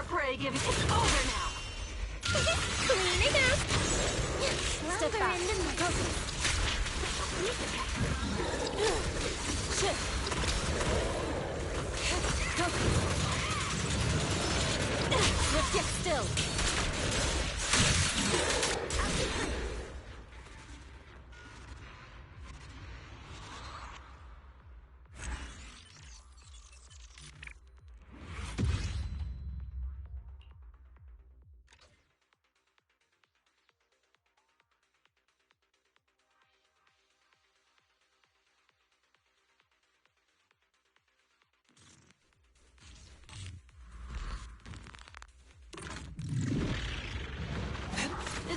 our prey giving? It's over now. Clean it up. Step back. Shift. Get still.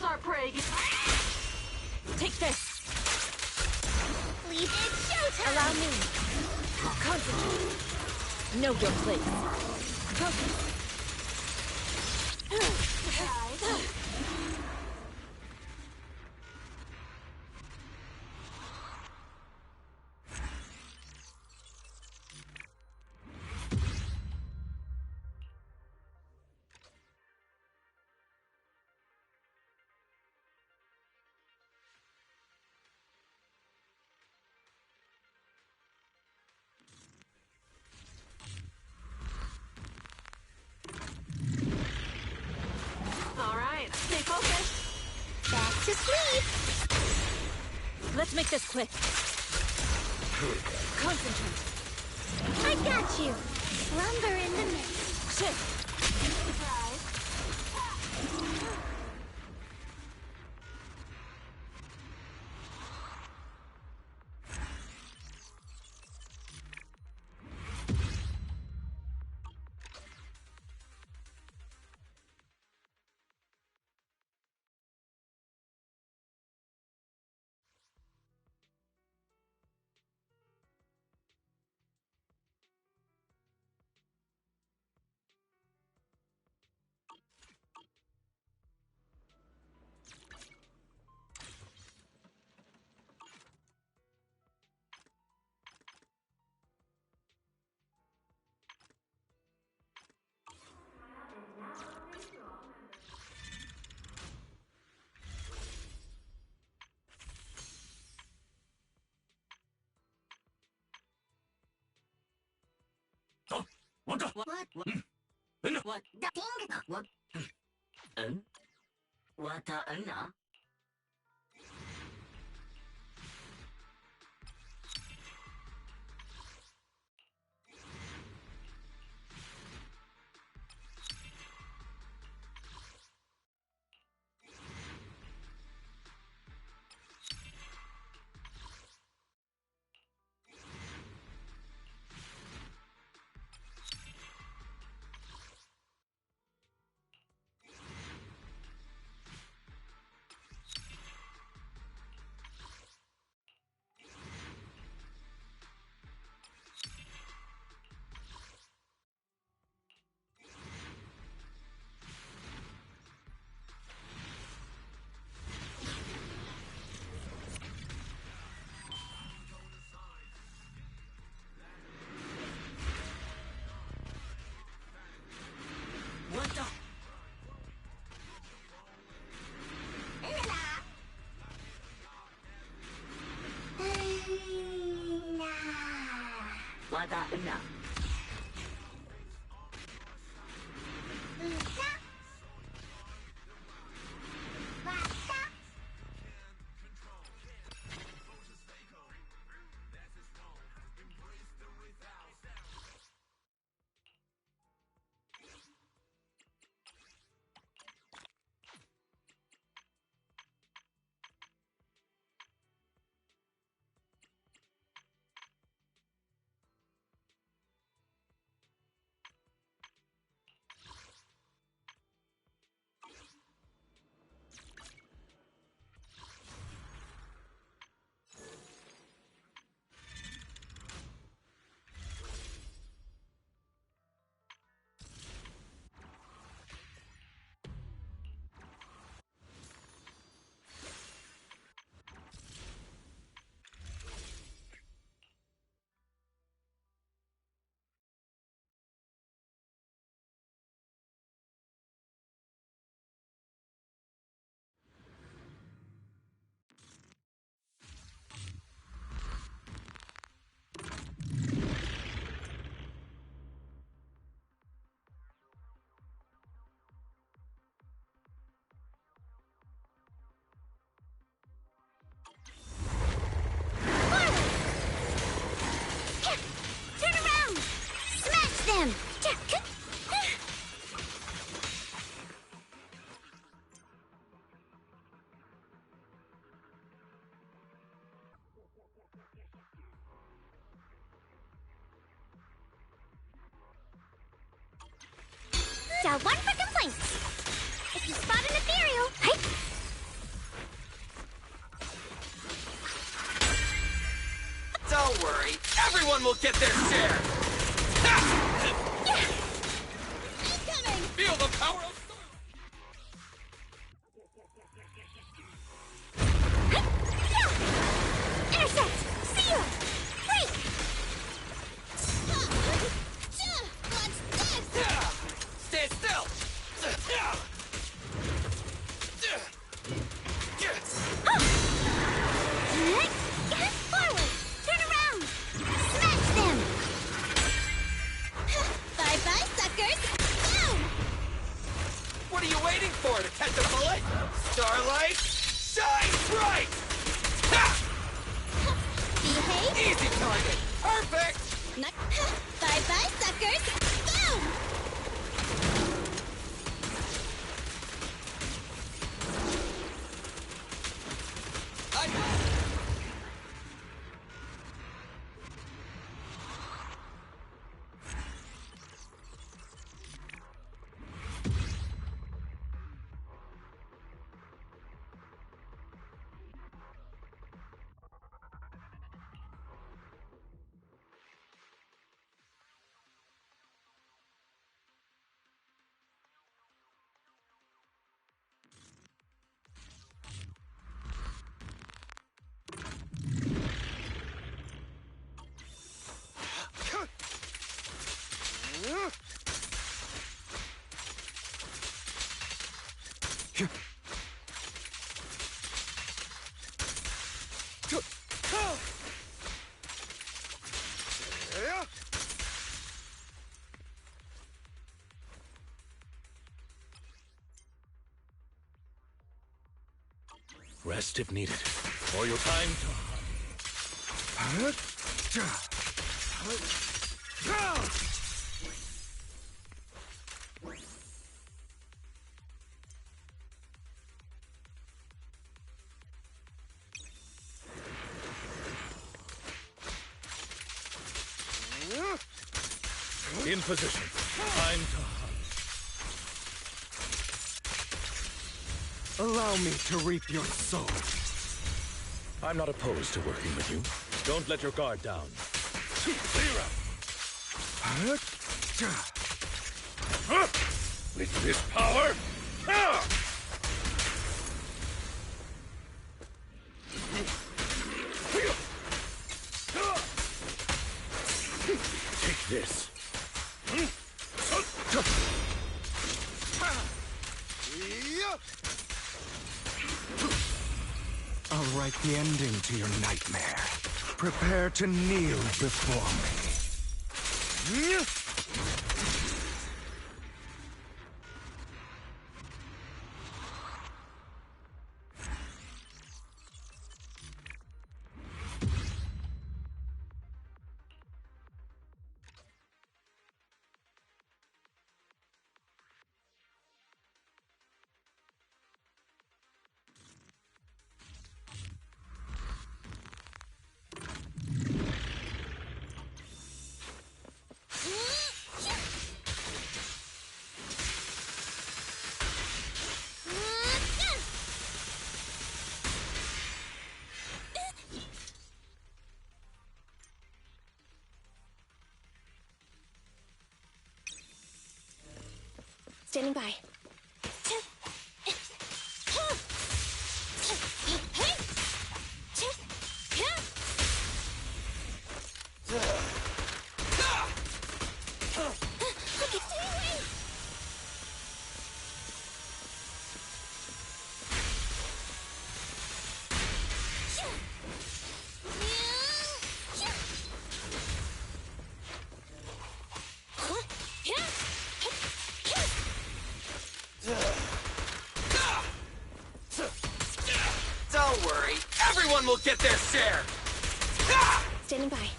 Our prey. Take this. Please, it's showtime. Allow me. Concentrate. Know your place. Focus. To sleep. Let's make this quick. Concentrate. I got you. Slumber in the mist. Shift. What? What? What? What? What? Dial 1 for complaints. If you spot an ethereal, hey. Don't worry, everyone will get their share! Ha! Incoming! Feel the power of Intercept! See you! Break! What's this? Stay still! Forward! Turn around! Smash them! Bye-bye, suckers! Boom! What are you waiting for, to catch a bullet? Starlight, shine bright! Ha! Behave! Easy target! Perfect! Bye-bye, suckers! Boom! Rest if needed, or your time in position. Time to hunt. Allow me to reap your soul. I'm not opposed to working with you. Don't let your guard down. Zero. With this power. Take this. I'll write the ending to your nightmare. Prepare to kneel before me. Standing by. Don't worry, everyone will get their share! Standing by.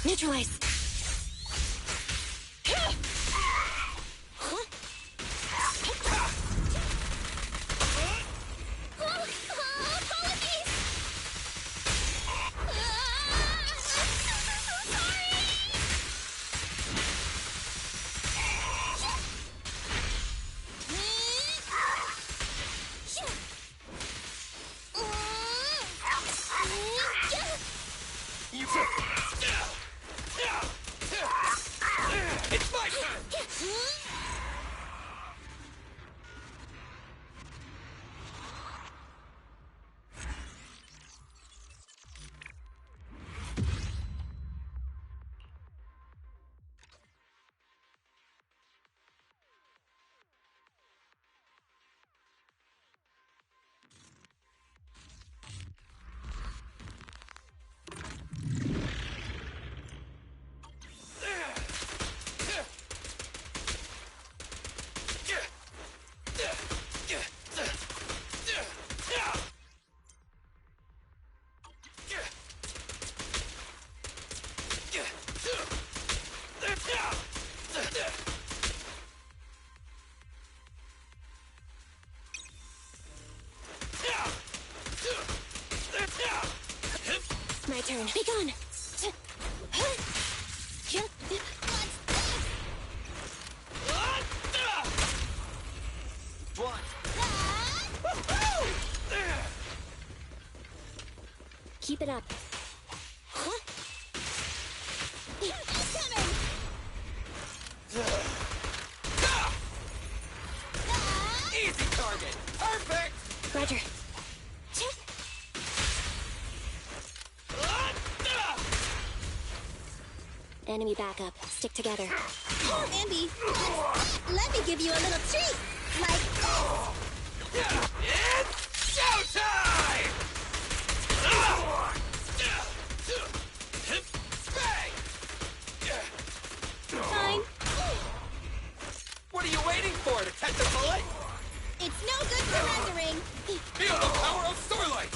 Neutralize. it up. Huh? Easy target! Perfect! Roger. Enemy backup. Stick together. Oh, Andy! Let me give you a little treat! Like this! It's showtime! Fine. What are you waiting for, to catch a bullet? It's no good surrendering! Feel the power of Starlight!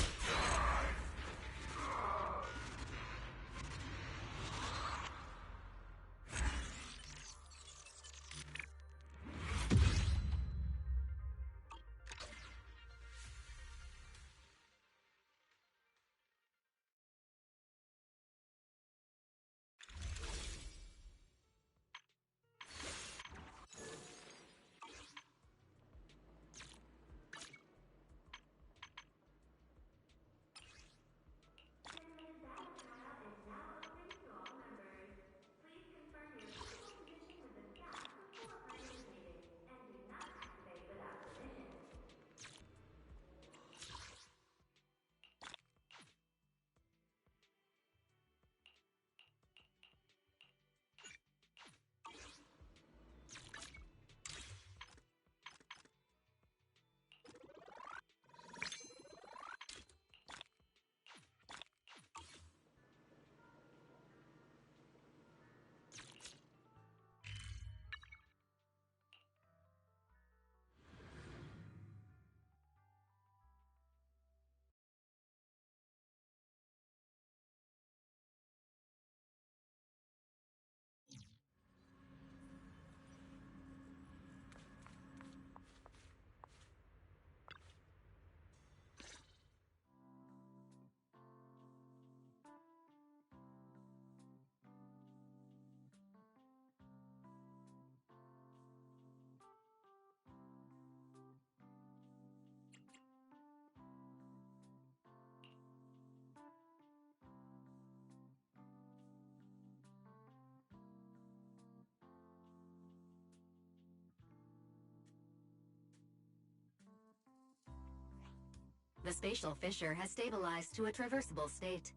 The spatial fissure has stabilized to a traversable state.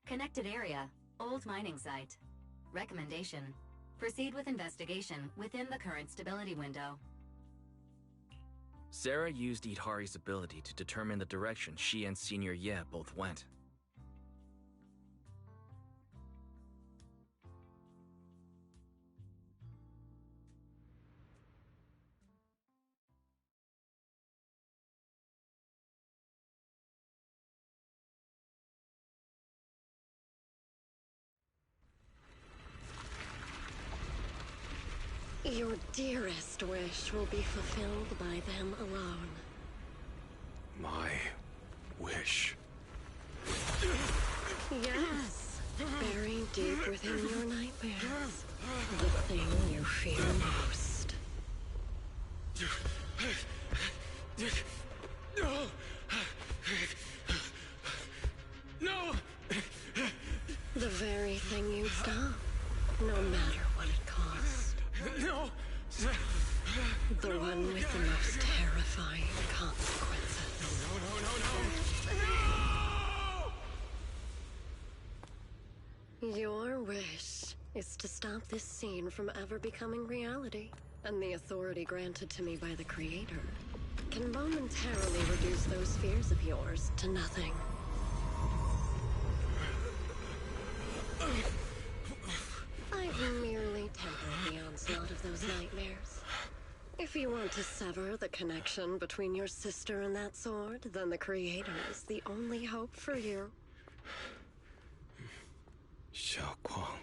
Connected area, old mining site. Recommendation: proceed with investigation within the current stability window. Sarah used Idhari's ability to determine the direction she and Senior Ye both went. Your dearest wish will be fulfilled by them alone. My wish. Yes, buried deep within your nightmares. The thing you fear most. No! The very thing you'd stop, no matter what it cost. No! The one with the most terrifying consequences. No! Your wish is to stop this scene from ever becoming reality, and the authority granted to me by the Creator can momentarily reduce those fears of yours to nothing. I've merely tempered the onslaught of those nightmares. If you want to sever the connection between your sister and that sword, then the Creator is the only hope for you. Xiaoguang.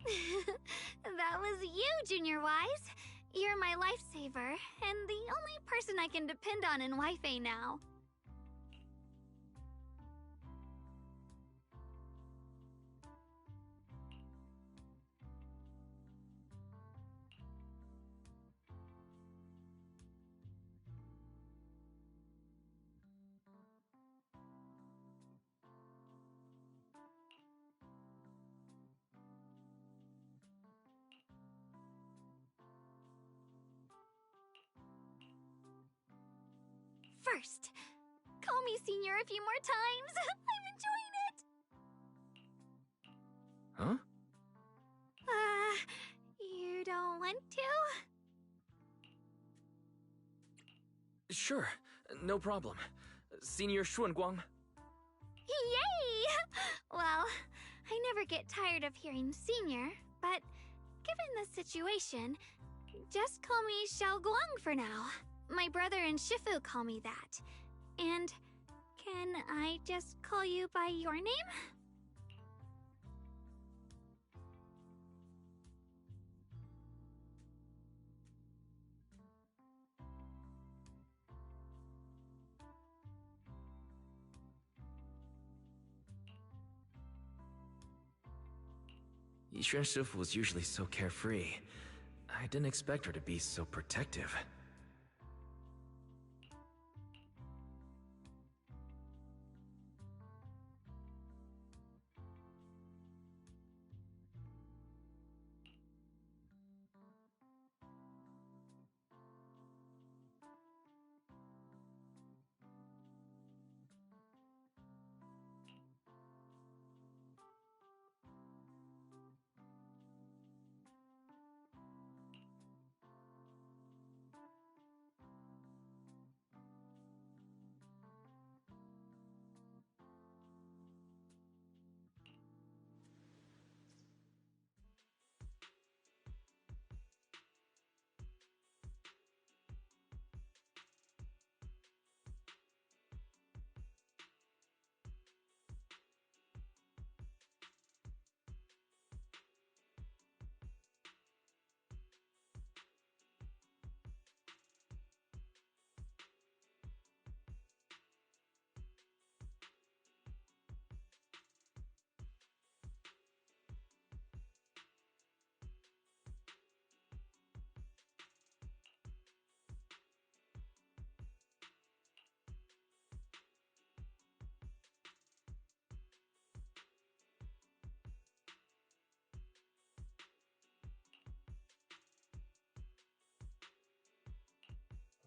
That was you, Junior Wise. You're my lifesaver, and the only person I can depend on in Wi-Fi now. First, call me Senior a few more times. I'm enjoying it. Huh? You don't want to? Sure, no problem. Senior Xuanguang. Yay! Well, I never get tired of hearing Senior, but given the situation, just call me Xiaoguang for now. My brother and Shifu call me that. And can I just call you by your name? Yixuan Shifu was usually so carefree. I didn't expect her to be so protective.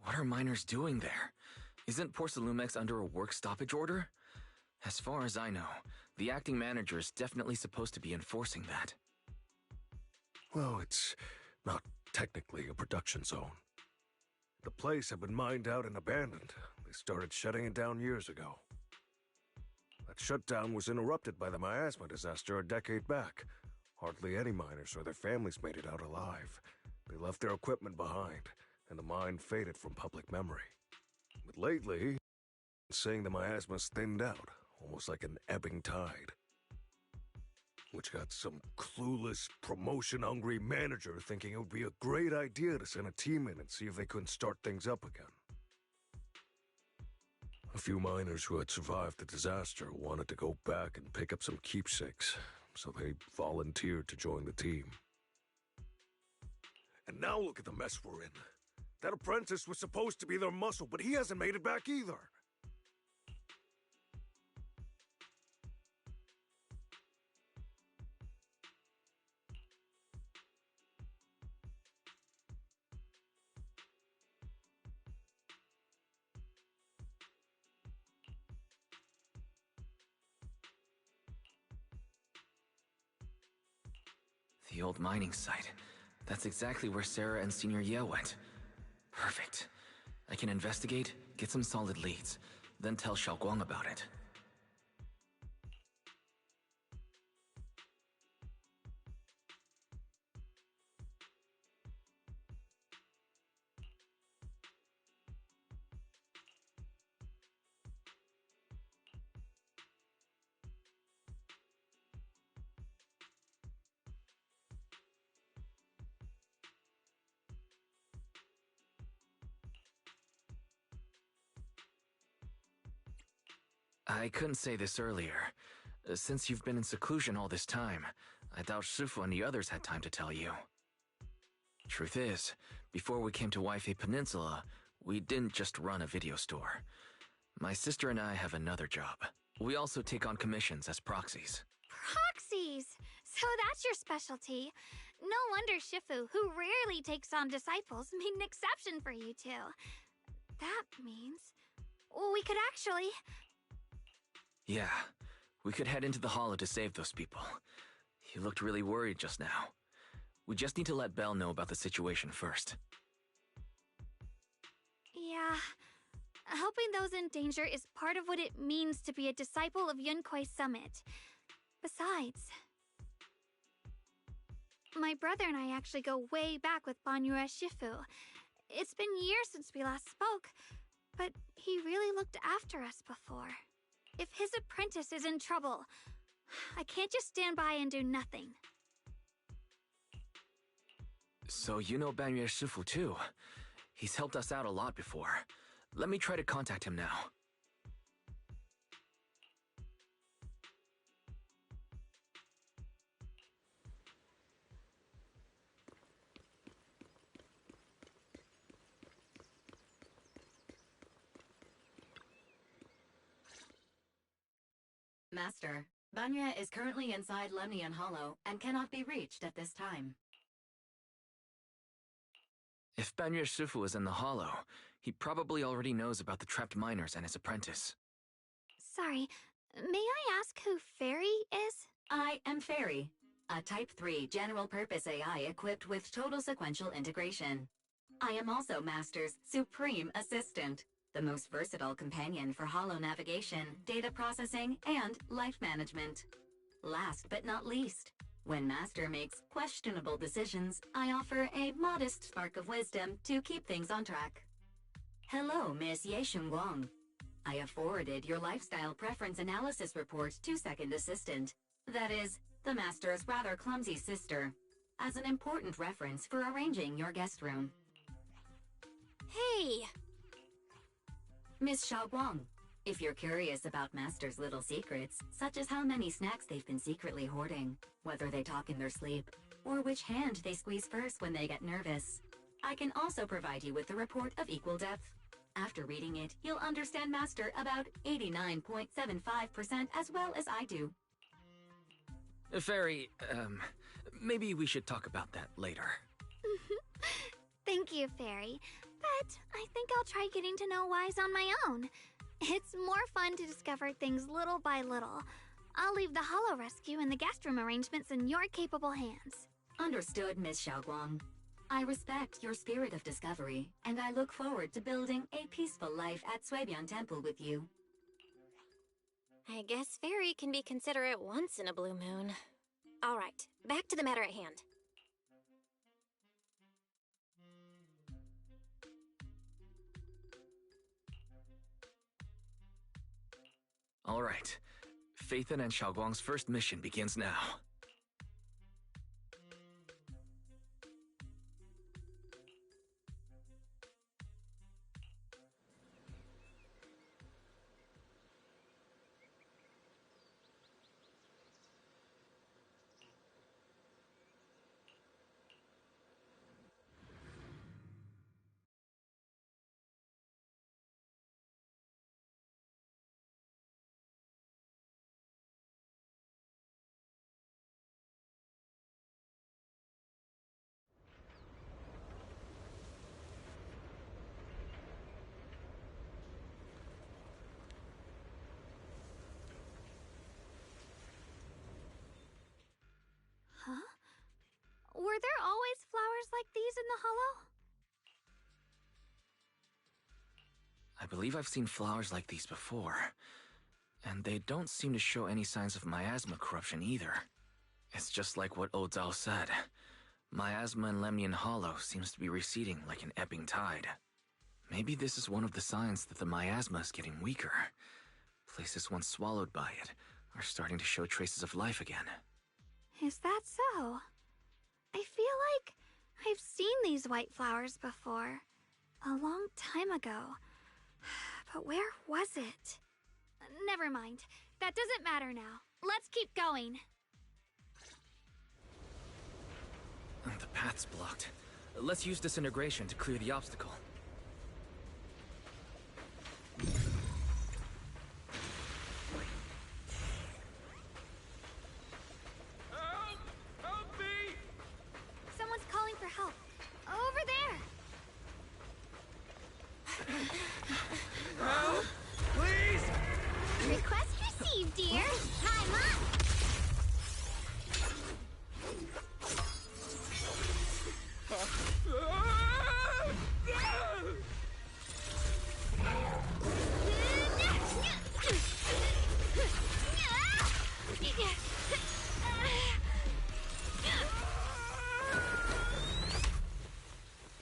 What are miners doing there? Isn't Porcelumex under a work stoppage order? As far as I know, the acting manager is definitely supposed to be enforcing that. Well, it's not technically a production zone. The place had been mined out and abandoned. They started shutting it down years ago. That shutdown was interrupted by the miasma disaster a decade back. Hardly any miners or their families made it out alive. They left their equipment behind, and the mine faded from public memory. But lately, saying the miasma's thinned out, almost like an ebbing tide. Which got some clueless, promotion-hungry manager thinking it would be a great idea to send a team in and see if they couldn't start things up again. A few miners who had survived the disaster wanted to go back and pick up some keepsakes, so they volunteered to join the team. And now look at the mess we're in. That apprentice was supposed to be their muscle, but he hasn't made it back either. The old mining site. That's exactly where Sarah and Senior Ye went. Perfect. I can investigate, get some solid leads, then tell Xiaoguang about it. I couldn't say this earlier. Since you've been in seclusion all this time, I doubt Shifu and the others had time to tell you. Truth is, before we came to Waifei Peninsula, we didn't just run a video store. My sister and I have another job. We also take on commissions as proxies. Proxies! So that's your specialty. No wonder Shifu, who rarely takes on disciples, made an exception for you two. That means we could actually... Yeah, we could head into the hollow to save those people. You looked really worried just now. We just need to let Belle know about the situation first. Yeah. Helping those in danger is part of what it means to be a disciple of Yunkuei Summit. Besides, my brother and I actually go way back with Banyue Shifu. It's been years since we last spoke, but he really looked after us before. If his apprentice is in trouble, I can't just stand by and do nothing. So you know Banyue Shifu too. He's helped us out a lot before. Let me try to contact him now. Master, Banya is currently inside Lemnian Hollow and cannot be reached at this time. If Banyue Shifu is in the hollow, he probably already knows about the trapped miners and his apprentice. Sorry, may I ask who Fairy is? I am Fairy, a Type 3 general-purpose AI equipped with total sequential integration. I am also Master's supreme assistant, the most versatile companion for hollow navigation, data processing, and life management. Last but not least, when Master makes questionable decisions, I offer a modest spark of wisdom to keep things on track. Hello, Miss Ye Shunguang. I have forwarded your lifestyle preference analysis report to Second Assistant, that is, the Master's rather clumsy sister, as an important reference for arranging your guest room. Hey! Miss Xiaoguang, if you're curious about Master's little secrets, such as how many snacks they've been secretly hoarding, whether they talk in their sleep, or which hand they squeeze first when they get nervous, I can also provide you with a report of equal depth. After reading it, you'll understand Master about 89.75% as well as I do. Fairy, maybe we should talk about that later. Thank you, Fairy. But I think I'll try getting to know Wise on my own. It's more fun to discover things little by little. I'll leave the hollow rescue and the guest room arrangements in your capable hands. Understood, Miss Xiaoguang. I respect your spirit of discovery, and I look forward to building a peaceful life at Suibian Temple with you. I guess Fairy can be considerate once in a blue moon. All right, back to the matter at hand. All right. Phaethon and Xiaoguang's first mission begins now. Huh? Were there always flowers like these in the hollow? I believe I've seen flowers like these before. And they don't seem to show any signs of miasma corruption either. It's just like what Old Zhao said. Miasma in Lemnian Hollow seems to be receding like an ebbing tide. Maybe this is one of the signs that the miasma is getting weaker. Places once swallowed by it are starting to show traces of life again. Is that so? I feel like I've seen these white flowers before. A long time ago. But where was it? never mind. That doesn't matter now. Let's keep going. The path's blocked. Let's use disintegration to clear the obstacle. Help! Help me! Someone's calling for help. Over there! Help! Please! Request received, dear. Time up!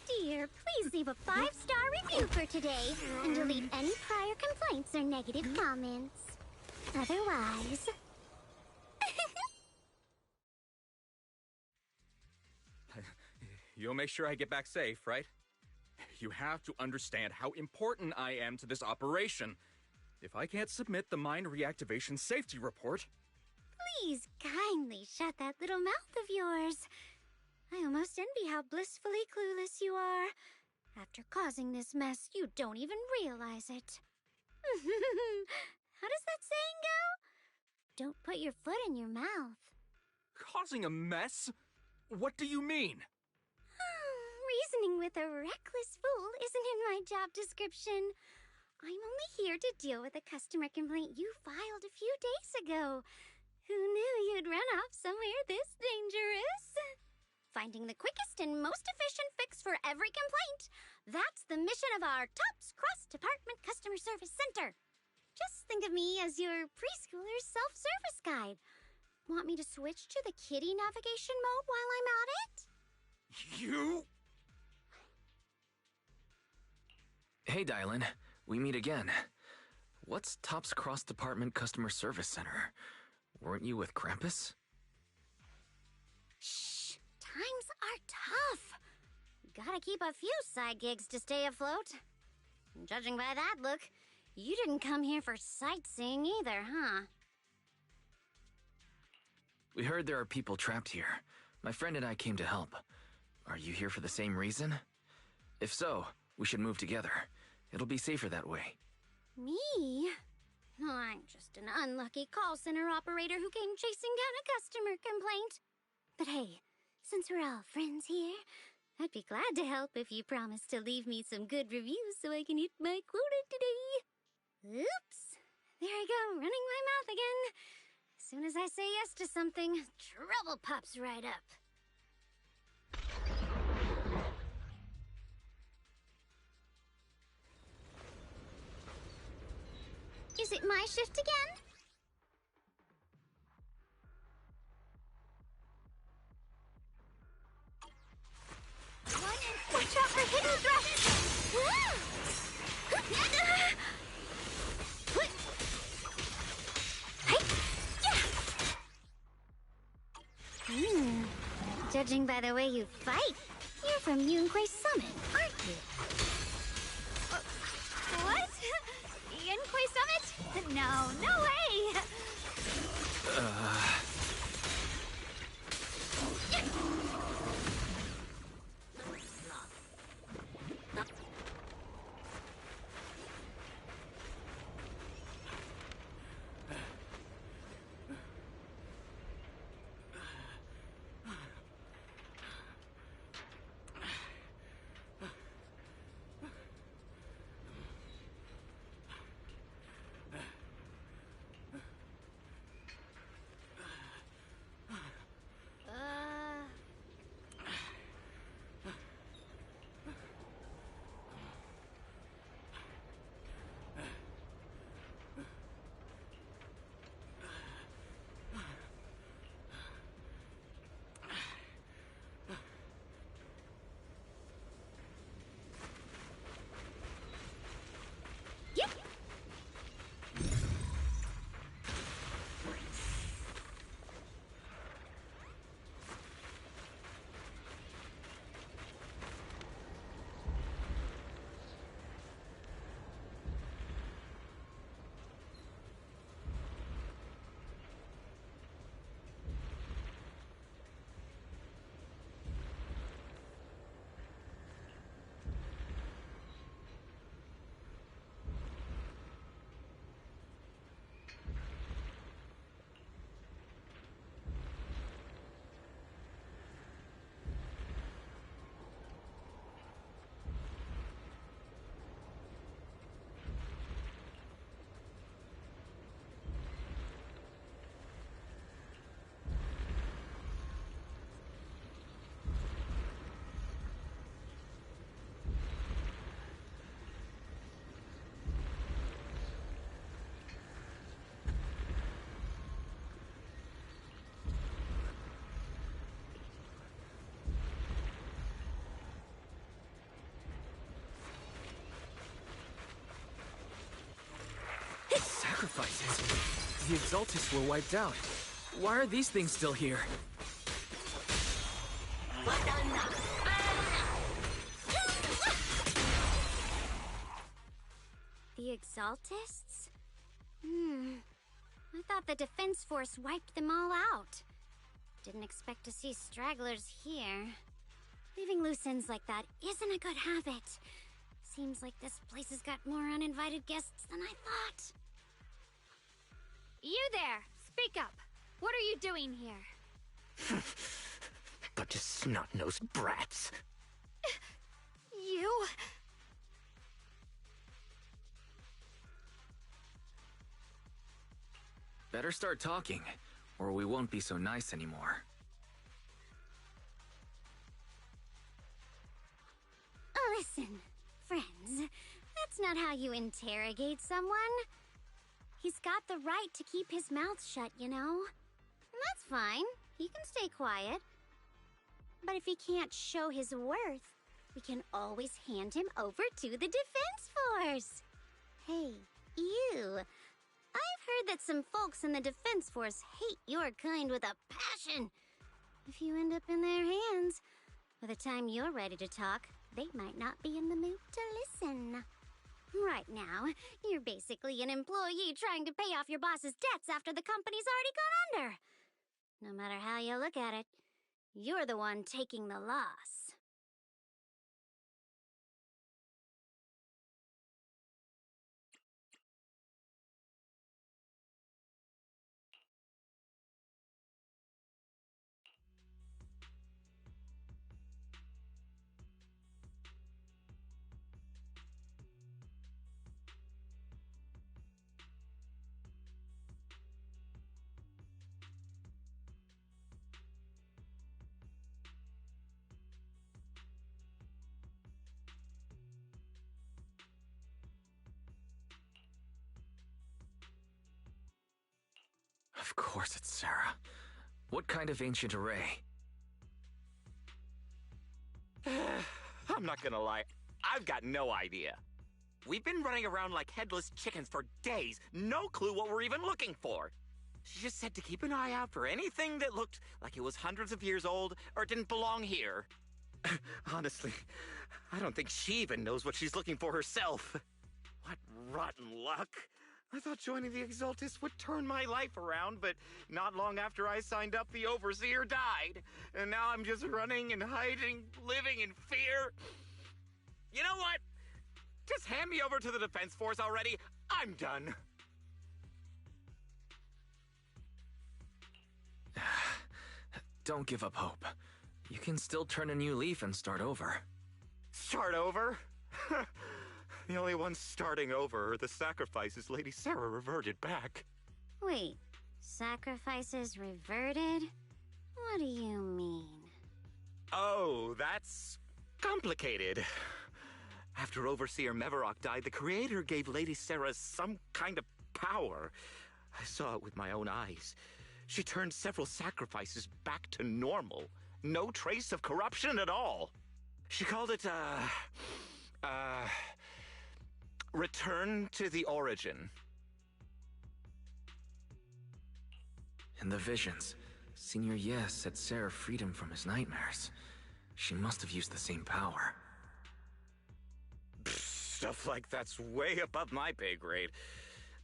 Dear, please leave a 5-star review for today and delete any prior complaints or negative comments. Otherwise... You'll make sure I get back safe, right? You have to understand how important I am to this operation. If I can't submit the mine reactivation safety report... Please kindly shut that little mouth of yours. I almost envy how blissfully clueless you are. After causing this mess, you don't even realize it. How does that saying go? Don't put your foot in your mouth. Causing a mess? What do you mean? Reasoning with a reckless fool isn't in my job description. I'm only here to deal with a customer complaint you filed a few days ago. Who knew you'd run off somewhere this dangerous? Finding the quickest and most efficient fix for every complaint. That's the mission of our TOPS Cross-Department Customer Service Center. Just think of me as your preschooler's self-service guide. Want me to switch to the kiddie navigation mode while I'm at it? You? Hey, Dylan. We meet again. What's TOPS Cross-Department Customer Service Center? Weren't you with Krampus? Shh! Times are tough. Gotta keep a few side gigs to stay afloat. Judging by that look, you didn't come here for sightseeing either, huh? We heard there are people trapped here. My friend and I came to help. Are you here for the same reason? If so, we should move together. It'll be safer that way. Me? I'm just an unlucky call center operator who came chasing down a customer complaint. But hey, since we're all friends here, I'd be glad to help if you promise to leave me some good reviews so I can hit my quota today. Oops. There I go, running my mouth again. As soon as I say yes to something, trouble pops right up. Is it my shift again? Watch out for hidden threats! Judging by the way you fight, you're from Yunquay Summit, aren't you? What? Yunquay Summit? No, no way! The Exaltists were wiped out. Why are these things still here? The Exaltists? I thought the Defense Force wiped them all out. Didn't expect to see stragglers here. Leaving loose ends like that isn't a good habit. Seems like this place has got more uninvited guests than I thought. You there! Speak up! What are you doing here? Bunch of snot-nosed brats. You? Better start talking, or we won't be so nice anymore. Listen, friends, that's not how you interrogate someone. He's got the right to keep his mouth shut, you know? And that's fine. He can stay quiet. But if he can't show his worth, we can always hand him over to the Defense Force. Hey, you. I've heard that some folks in the Defense Force hate your kind with a passion. If you end up in their hands, by the time you're ready to talk, they might not be in the mood to listen. Right now, you're basically an employee trying to pay off your boss's debts after the company's already gone under. No matter how you look at it, you're the one taking the loss. Of course it's Sarah. What kind of ancient array? I'm not gonna lie, I've got no idea. We've been running around like headless chickens for days, no clue what we're even looking for. She just said to keep an eye out for anything that looked like it was hundreds of years old or didn't belong here. Honestly, I don't think she even knows what she's looking for herself. What rotten luck. I thought joining the Exaltists would turn my life around, but not long after I signed up, the Overseer died. And now I'm just running and hiding, living in fear. You know what? Just hand me over to the Defense Force already. I'm done. Don't give up hope. You can still turn a new leaf and start over. Start over? The only ones starting over are the sacrifices Lady Sarah reverted back. Wait, sacrifices reverted? What do you mean? Oh, that's complicated. After Overseer Mevarok died, the Creator gave Lady Sarah some kind of power. I saw it with my own eyes. She turned several sacrifices back to normal. No trace of corruption at all. She called it, Return to the Origin. In the visions, Senior Yes said Sarah freed him from his nightmares. She must have used the same power. Stuff like that's way above my pay grade.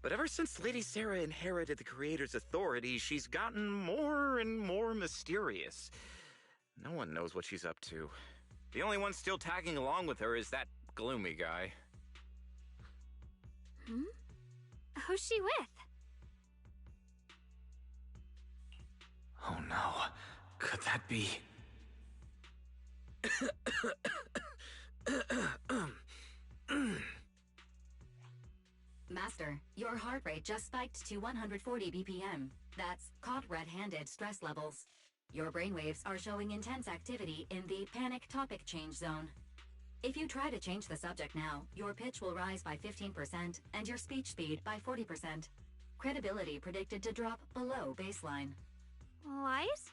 But ever since Lady Sarah inherited the Creator's authority, she's gotten more and more mysterious. No one knows what she's up to. The only one still tagging along with her is that gloomy guy. Who's she with? Oh no. Could that be... Master, your heart rate just spiked to 140 BPM. That's caught red-handed stress levels. Your brainwaves are showing intense activity in the panic topic change zone. If you try to change the subject now, your pitch will rise by 15% and your speech speed by 40%. Credibility predicted to drop below baseline. Wise?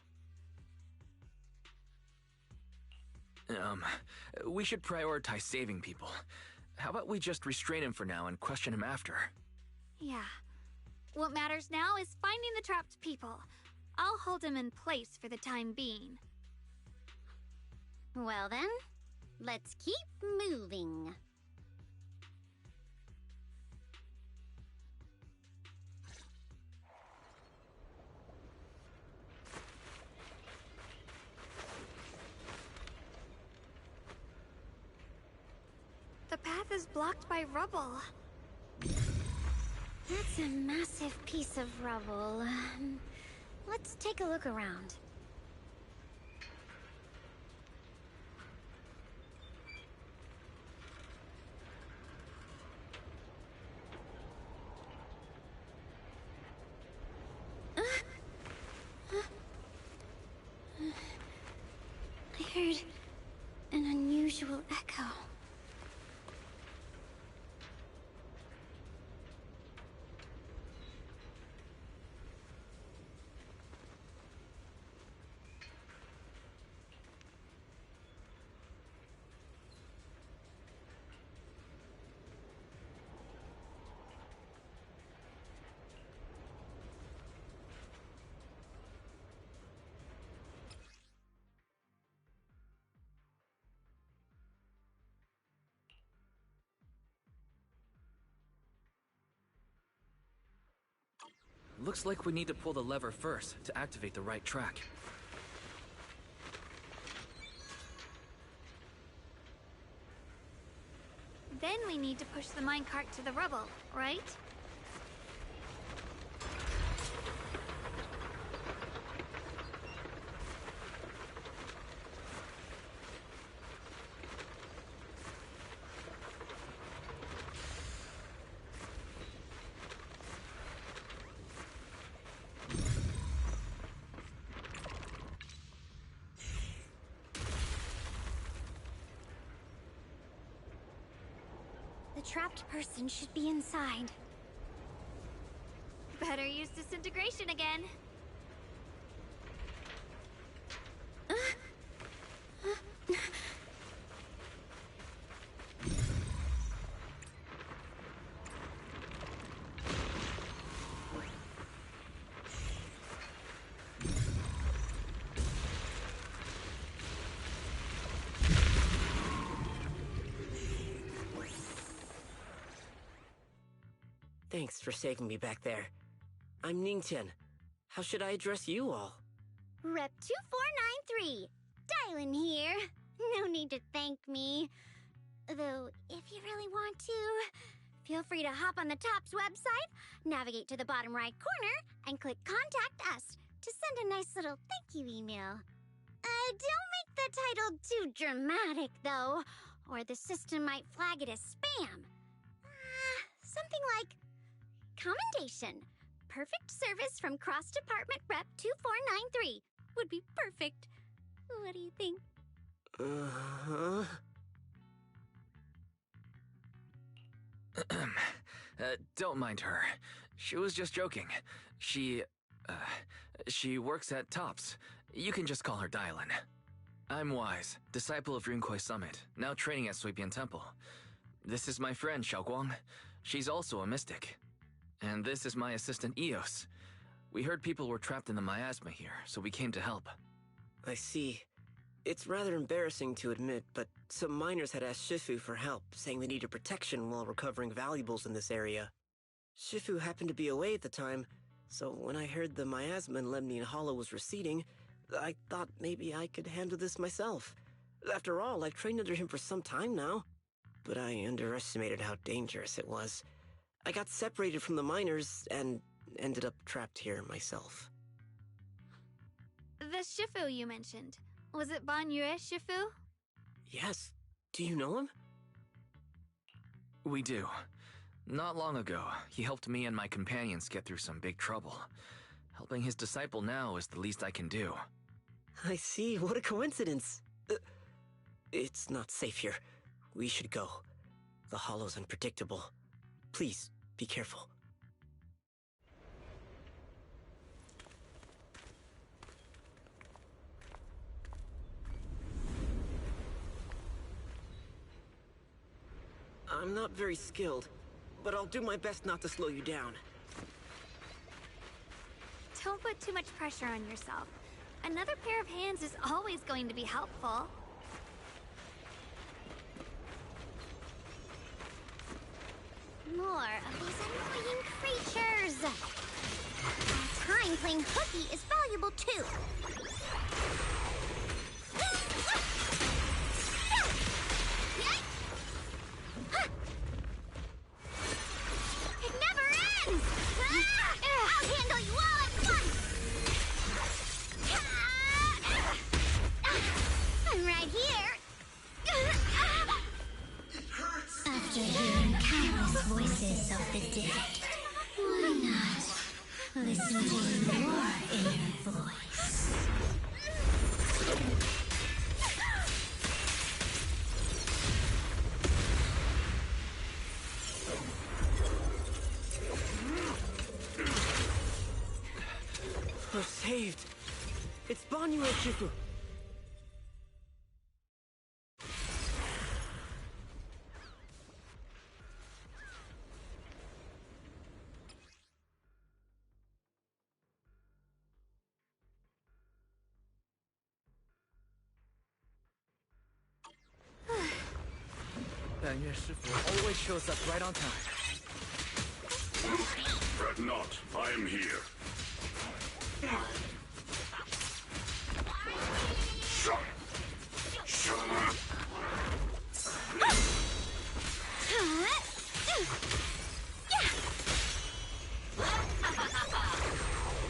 We should prioritize saving people. How about we just restrain him for now and question him after? Yeah. What matters now is finding the trapped people. I'll hold them in place for the time being. Well then, let's keep moving. The path is blocked by rubble. That's a massive piece of rubble. Let's take a look around. I heard an unusual echo. Looks like we need to pull the lever first to activate the right track. Then we need to push the minecart to the rubble, right? The trapped person should be inside. Better use disintegration again. Thanks for saving me back there. I'm Ningtian. How should I address you all? Rep 2493. Dylan here. No need to thank me. Though, if you really want to, feel free to hop on the TOPS website, navigate to the bottom right corner, and click Contact Us to send a nice little thank you email. Don't make the title too dramatic, though, or the system might flag it as spam. Something like, Commendation. Perfect service from Cross Department Rep 2493 would be perfect. What do you think? Don't mind her. She was just joking. She works at TOPS. You can just call her Dylan. I'm Wise, disciple of Runkoi Summit, now training at Suipian Temple. This is my friend, Xiaoguang. She's also a mystic. And this is my assistant, Eos. We heard people were trapped in the miasma here, so we came to help. I see. It's rather embarrassing to admit, but some miners had asked Shifu for help, saying they needed protection while recovering valuables in this area. Shifu happened to be away at the time, so when I heard the miasma in Lemnian Hollow was receding, I thought maybe I could handle this myself. After all, I've trained under him for some time now. But I underestimated how dangerous it was. I got separated from the miners and ended up trapped here myself. The Shifu you mentioned. Was it Ban Yue Shifu? Yes. Do you know him? We do. Not long ago, he helped me and my companions get through some big trouble. Helping his disciple now is the least I can do. I see. What a coincidence. It's not safe here. We should go. The hollow's unpredictable. Please, be careful. I'm not very skilled, but I'll do my best not to slow you down. don't put too much pressure on yourself. Another pair of hands is always going to be helpful. More of these annoying creatures! Time playing hooky is valuable too. It never ends! I'll handle you all at once! I'm right here! After hearing countless voices of the dead, why not listen to your inner voice? We're saved. It's Banyu and Shifu. Banyue Shifu always shows up right on time. Fret not, I am here.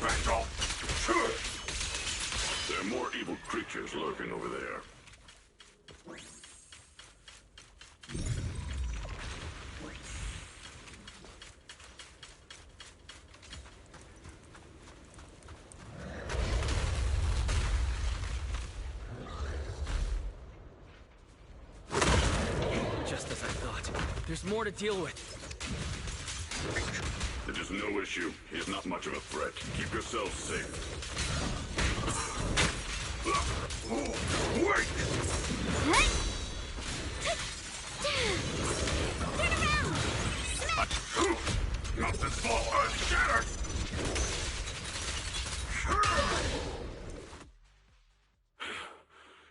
Back off! There are more evil creatures lurking over there. Just as I thought. There's more to deal with. It is no issue. He is not much of a threat. Keep yourselves safe. Wait! Not this small earth shattered!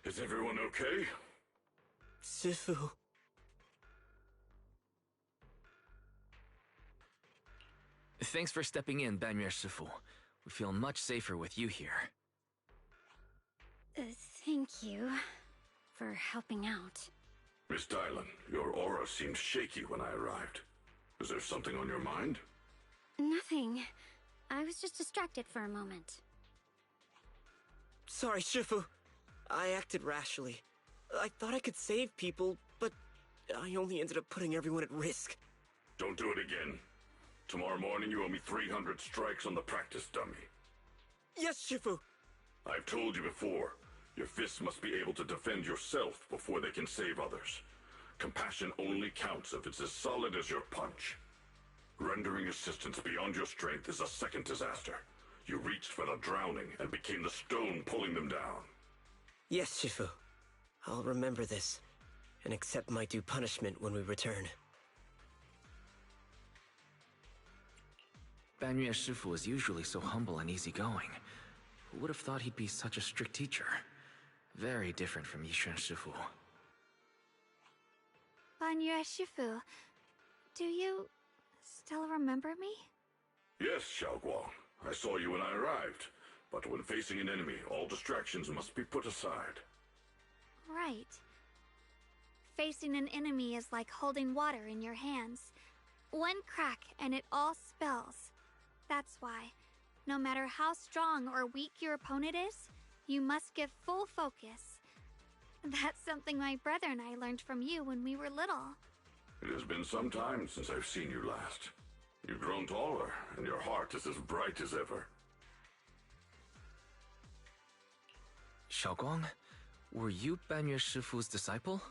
Is everyone okay? Shifu. Thanks for stepping in, Banyue Shifu. We feel much safer with you here. Thank you for helping out. Miss Dylan, your aura seemed shaky when I arrived. Is there something on your mind? Nothing. I was just distracted for a moment. Sorry, Shifu. I acted rashly. I thought I could save people, but I only ended up putting everyone at risk. Don't do it again. Tomorrow morning you owe me 300 strikes on the practice dummy. Yes, Shifu! I've told you before, your fists must be able to defend yourself before they can save others. Compassion only counts if it's as solid as your punch. Rendering assistance beyond your strength is a second disaster. You reached for the drowning and became the stone pulling them down. Yes, Shifu. I'll remember this, and accept my due punishment when we return. Banyue Shifu is usually so humble and easygoing. Who would have thought he'd be such a strict teacher? Very different from Yishuan Shifu. Banyue Shifu, do you still remember me? Yes, Xiaoguang. I saw you when I arrived. But when facing an enemy, all distractions must be put aside. Right. Facing an enemy is like holding water in your hands. One crack and it all spills. That's why, no matter how strong or weak your opponent is, you must give full focus. That's something my brother and I learned from you when we were little. It has been some time since I've seen you last. You've grown taller, and your heart is as bright as ever. Xiaoguang, were you Banyue Shifu's disciple?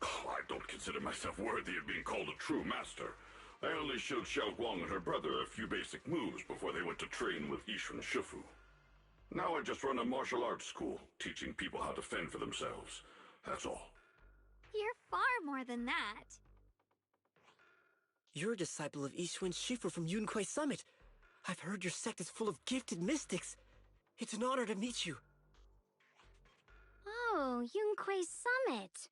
Oh, I don't consider myself worthy of being called a true master. I only showed Xiaoguang and her brother a few basic moves before they went to train with Yishuan Shifu. Now I just run a martial arts school, teaching people how to fend for themselves. That's all. You're far more than that. You're a disciple of Yishuan Shifu from Yunkai Summit. I've heard your sect is full of gifted mystics. It's an honor to meet you. Oh, Yunquei Summit.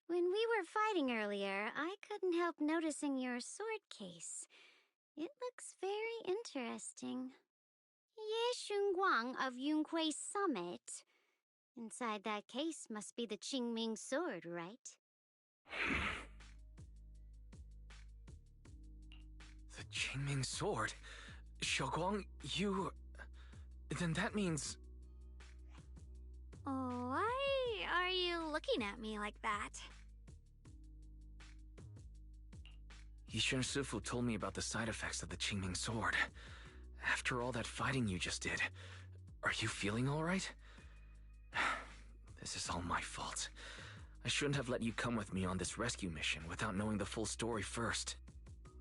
When we were fighting earlier, I couldn't help noticing your sword case. It looks very interesting. Ye Xunguang of Yunquei Summit. Inside that case must be the Qingming sword, right? The Qingming sword? Xiaoguang, you... Then that means... Why are you looking at me like that? Yishen Sifu told me about the side effects of the Qingming sword. After all that fighting you just did, are you feeling all right? This is all my fault. I shouldn't have let you come with me on this rescue mission without knowing the full story first.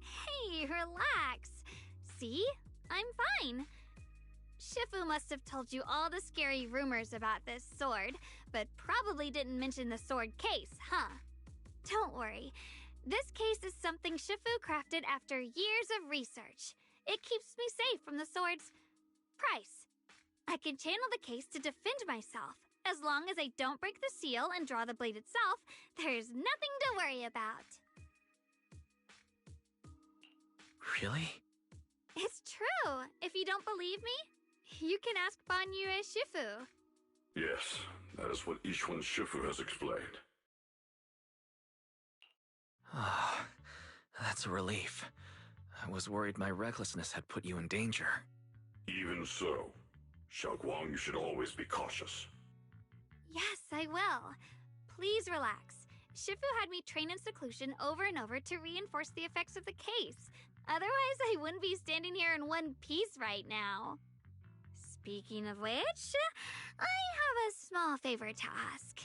Hey, relax. See? I'm fine. Shifu must have told you all the scary rumors about this sword, but probably didn't mention the sword case, huh? Don't worry. This case is something Shifu crafted after years of research. It keeps me safe from the sword's price. I can channel the case to defend myself. As long as I don't break the seal and draw the blade itself, there's nothing to worry about. Really? It's true. If you don't believe me, you can ask Ban Yue Shifu. Yes, that is what Yishuan Shifu has explained. Ah, that's a relief. I was worried my recklessness had put you in danger. Even so, Xiaoguang, you should always be cautious. Yes, I will. Please relax. Shifu had me train in seclusion over and over to reinforce the effects of the case. Otherwise, I wouldn't be standing here in one piece right now. Speaking of which, I have a small favor to ask.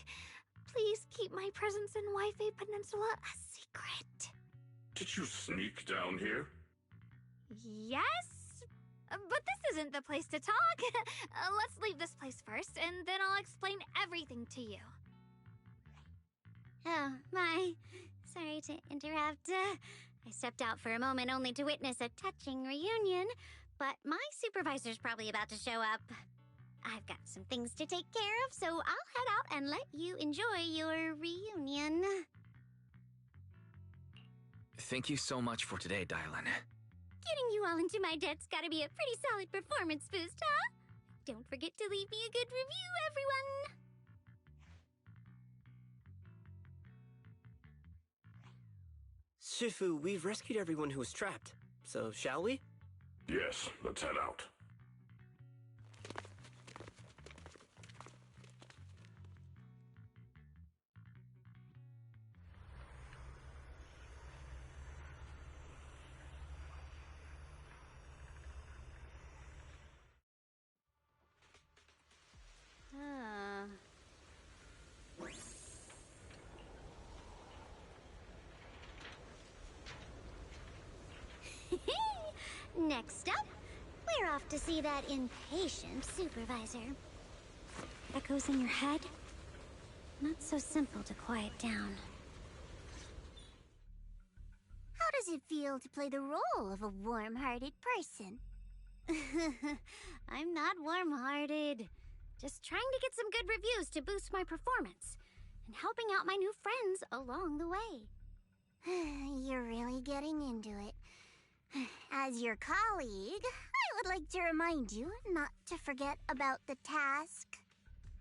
Please keep my presence in Wi-Fi Peninsula a secret. Did you sneak down here? Yes? But this isn't the place to talk. Let's leave this place first, and then I'll explain everything to you. Oh, my. Sorry to interrupt. I stepped out for a moment only to witness a touching reunion, but my supervisor's probably about to show up. I've got some things to take care of, so I'll head out and let you enjoy your reunion. Thank you so much for today, Dylan. Getting you all into my debt's gotta be a pretty solid performance boost, huh? Don't forget to leave me a good review, everyone! Shifu, we've rescued everyone who was trapped, so shall we? Yes, let's head out. Next up, we're off to see that impatient supervisor. Echoes in your head? Not so simple to quiet down. How does it feel to play the role of a warm-hearted person? I'm not warm-hearted. Just trying to get some good reviews to boost my performance, and helping out my new friends along the way. You're really getting into it. As your colleague, I would like to remind you not to forget about the task.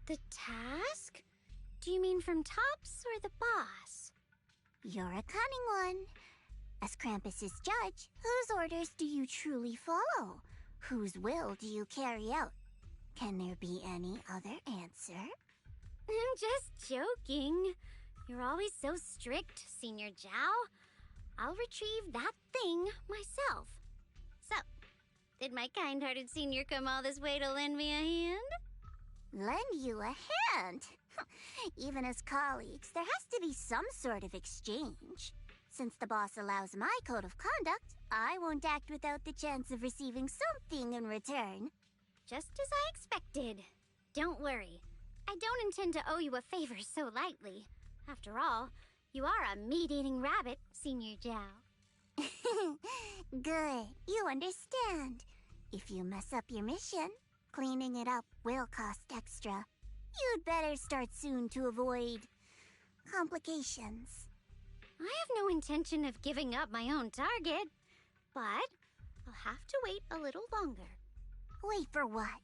The task? Do you mean from Tops or the boss? You're a cunning one. As Krampus's judge, whose orders do you truly follow? Whose will do you carry out? Can there be any other answer? I'm just joking. You're always so strict, Senior Zhao. I'll retrieve that thing myself. So, did my kind-hearted senior come all this way to lend me a hand? Lend you a hand? Even as colleagues, there has to be some sort of exchange. Since the boss allows my code of conduct, I won't act without the chance of receiving something in return. Just as I expected. Don't worry. I don't intend to owe you a favor so lightly. After all, you are a meat-eating rabbit, Senior Zhao. Good. You understand. If you mess up your mission, cleaning it up will cost extra. You'd better start soon to avoid complications. I have no intention of giving up my own target, but I'll have to wait a little longer. Wait for what?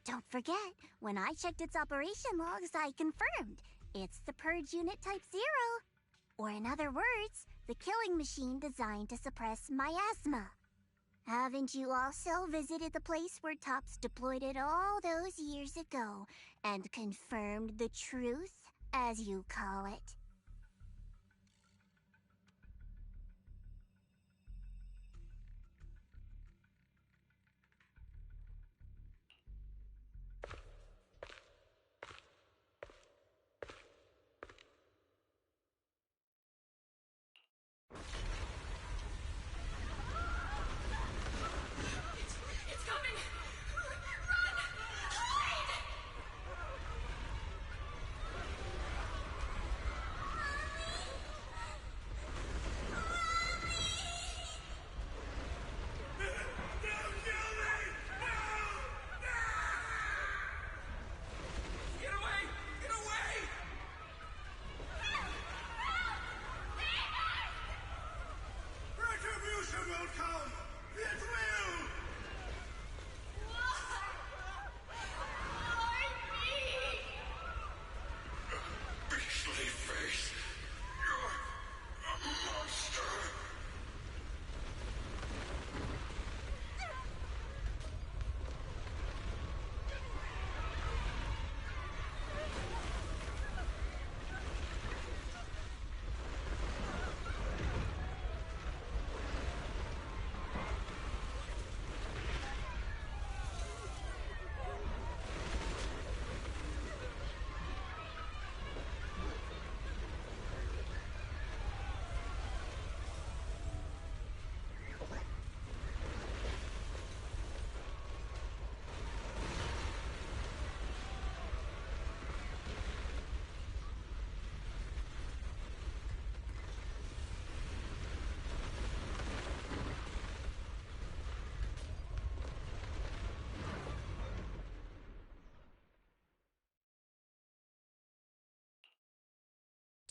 Don't forget, when I checked its operation logs, I confirmed it's the Purge Unit Type 0. Or in other words, the killing machine designed to suppress miasma. Haven't you also visited the place where Tops deployed it all those years ago and confirmed the truth, as you call it? It's coming! Run! Hide! Get away! Get away! Retribution will come! It will! Beastly face! You're a monster!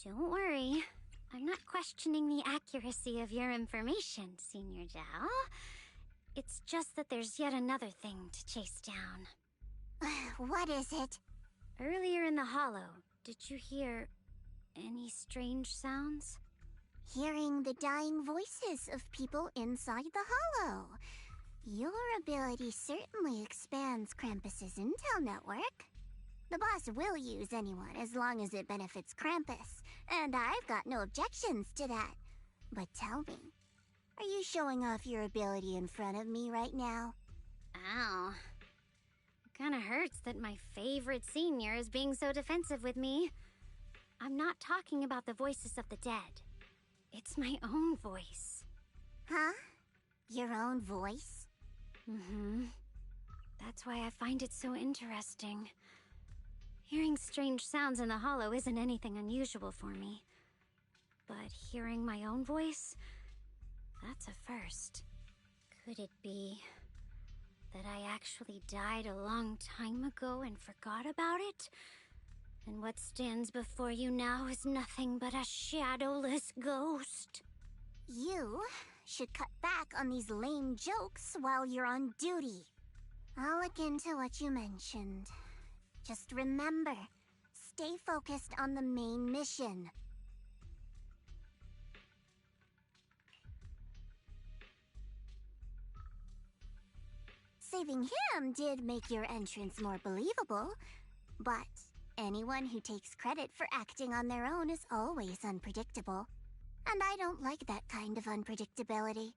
Don't worry. I'm not questioning the accuracy of your information, Senior Zhao. It's just that there's yet another thing to chase down. What is it? Earlier in the hollow, did you hear any strange sounds? Hearing the dying voices of people inside the hollow. Your ability certainly expands Krampus's intel network. The boss will use anyone as long as it benefits Krampus, and I've got no objections to that. But tell me, are you showing off your ability in front of me right now? Ow. Kinda hurts that my favorite senior is being so defensive with me. I'm not talking about the voices of the dead. It's my own voice. Huh? Your own voice? Mm-hmm. That's why I find it so interesting. Hearing strange sounds in the hollow isn't anything unusual for me. But hearing my own voice, that's a first. Could it be that I actually died a long time ago and forgot about it? And what stands before you now is nothing but a shadowless ghost? You should cut back on these lame jokes while you're on duty. I'll look into what you mentioned. Just remember, stay focused on the main mission. Saving him did make your entrance more believable, but anyone who takes credit for acting on their own is always unpredictable. And I don't like that kind of unpredictability.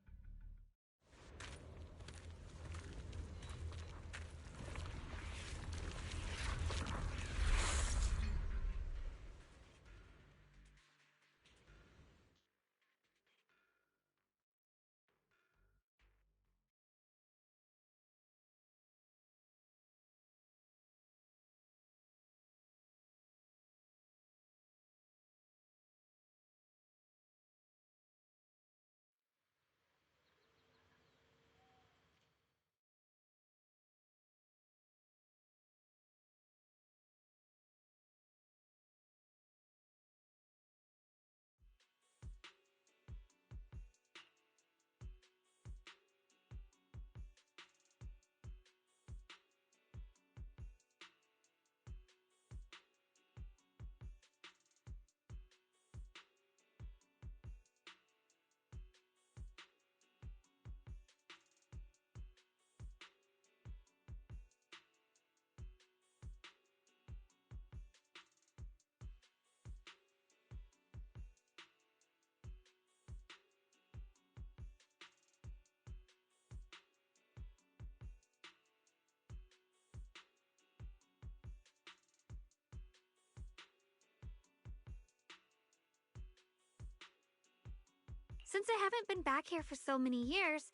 Since I haven't been back here for so many years,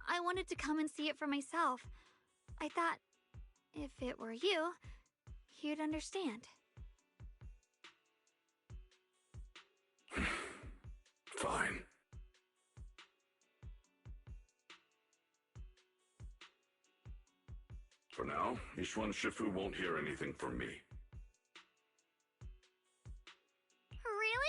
I wanted to come and see it for myself. I thought, if it were you, you'd understand. Fine. For now, Ishwan Shifu won't hear anything from me. Really?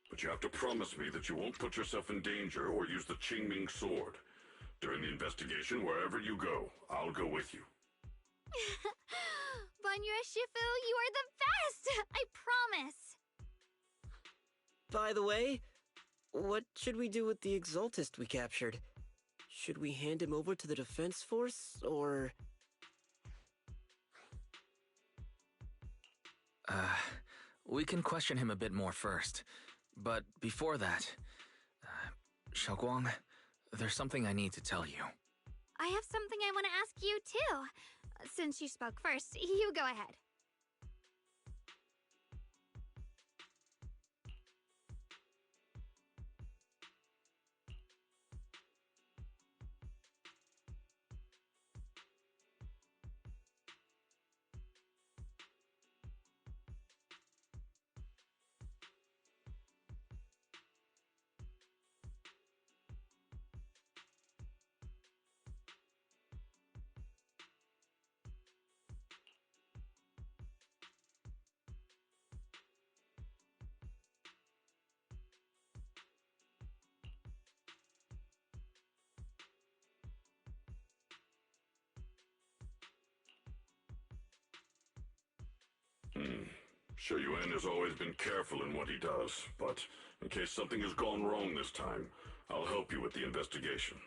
But you have to promise me that you won't put yourself in danger or use the Qingming sword. During the investigation, wherever you go, I'll go with you. Banyue Shifu, you are the best! I promise! By the way, what should we do with the Exaltist we captured? Should we hand him over to the defense force, or... We can question him a bit more first. But before that, Xiaoguang, there's something I need to tell you. I have something I want to ask you, too. Since you spoke first, you go ahead. Shu Yuan has always been careful in what he does, but in case something has gone wrong this time, I'll help you with the investigation.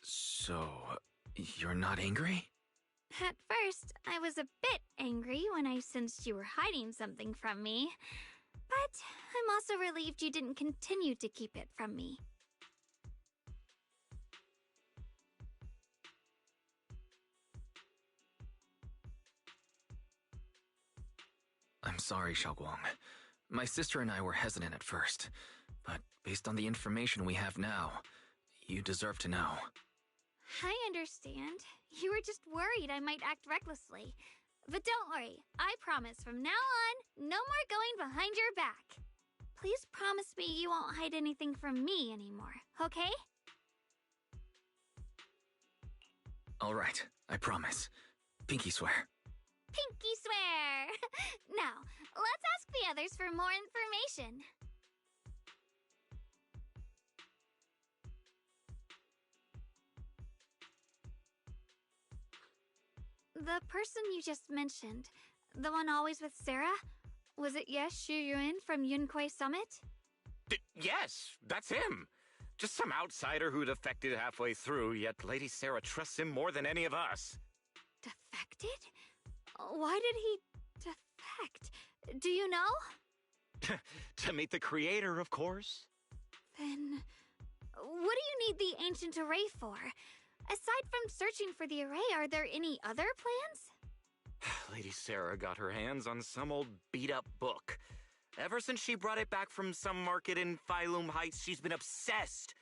So, you're not angry? At first, I was a bit angry when I sensed you were hiding something from me. But I'm also relieved you didn't continue to keep it from me. I'm sorry, Xiaoguang. My sister and I were hesitant at first, but based on the information we have now, you deserve to know. I understand. You were just worried I might act recklessly. But don't worry, I promise from now on, no more going behind your back. Please promise me you won't hide anything from me anymore, okay? All right, I promise. Pinky swear. Pinky swear! Now, let's ask the others for more information. The person you just mentioned, the one always with Sarah, was it Shu Yuan from Yunquei Summit? Yes, that's him. Just some outsider who defected halfway through, yet Lady Sarah trusts him more than any of us. Defected? Why did he defect? Do you know? To meet the creator, of course. Then, what do you need the ancient array for? Aside from searching for the array, are there any other plans? Lady Sarah got her hands on some old beat-up book. Ever since she brought it back from some market in Phylum Heights, she's been obsessed.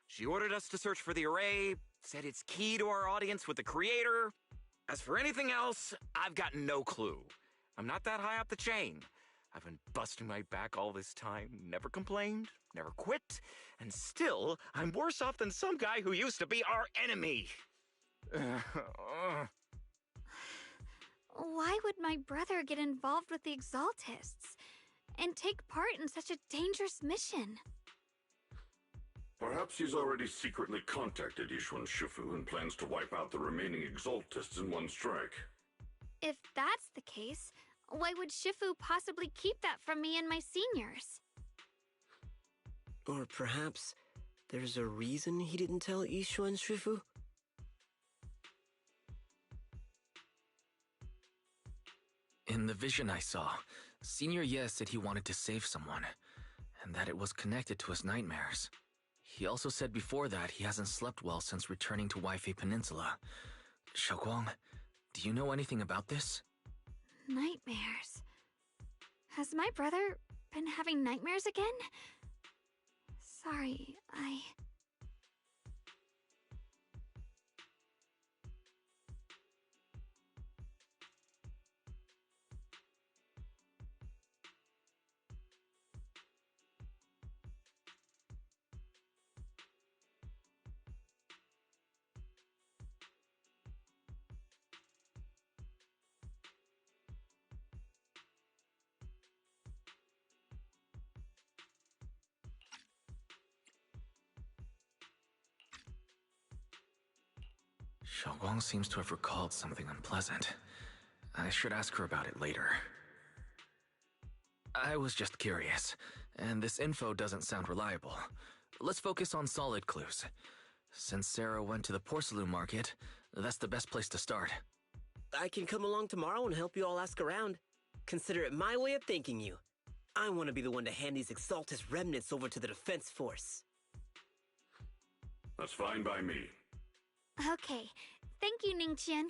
She ordered us to search for the array, said it's key to our audience with the creator. As for anything else, I've got no clue. I'm not that high up the chain. I've been busting my back all this time, never complained, never quit, and still, I'm worse off than some guy who used to be our enemy. Why would my brother get involved with the Exaltists and take part in such a dangerous mission? Perhaps he's already secretly contacted Ishwan Shifu and plans to wipe out the remaining Exaltists in one strike. If that's the case, why would Shifu possibly keep that from me and my seniors? Or perhaps there's a reason he didn't tell Ishwan Shifu? In the vision I saw, Senior Ye said he wanted to save someone, and that it was connected to his nightmares. He also said before that he hasn't slept well since returning to Waifei Peninsula. Xiaoguang, Do you know anything about this? Nightmares. Has my brother been having nightmares again? Sorry, Xiaoguang seems to have recalled something unpleasant. I should ask her about it later. I was just curious, and this info doesn't sound reliable. Let's focus on solid clues. Since Sarah went to the porcelain market, that's the best place to start. I can come along tomorrow and help you all ask around. Consider it my way of thanking you. I want to be the one to hand these Exaltus remnants over to the defense force. That's fine by me. Okay. Thank you, Ningqian.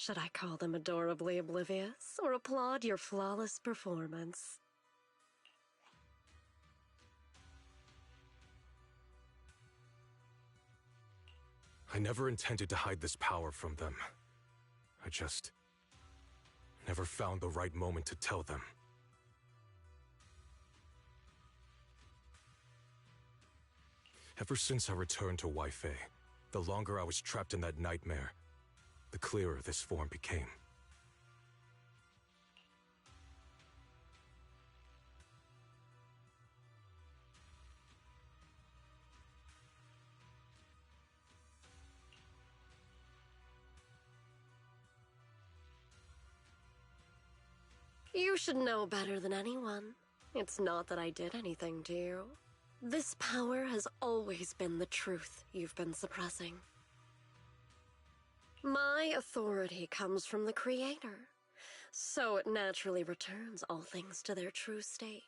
Should I call them adorably oblivious, or applaud your flawless performance? I never intended to hide this power from them. I just never found the right moment to tell them. Ever since I returned to Waifei, the longer I was trapped in that nightmare, the clearer this form became. You should know better than anyone. It's not that I did anything to you. This power has always been the truth you've been suppressing. My authority comes from the Creator, so it naturally returns all things to their true state.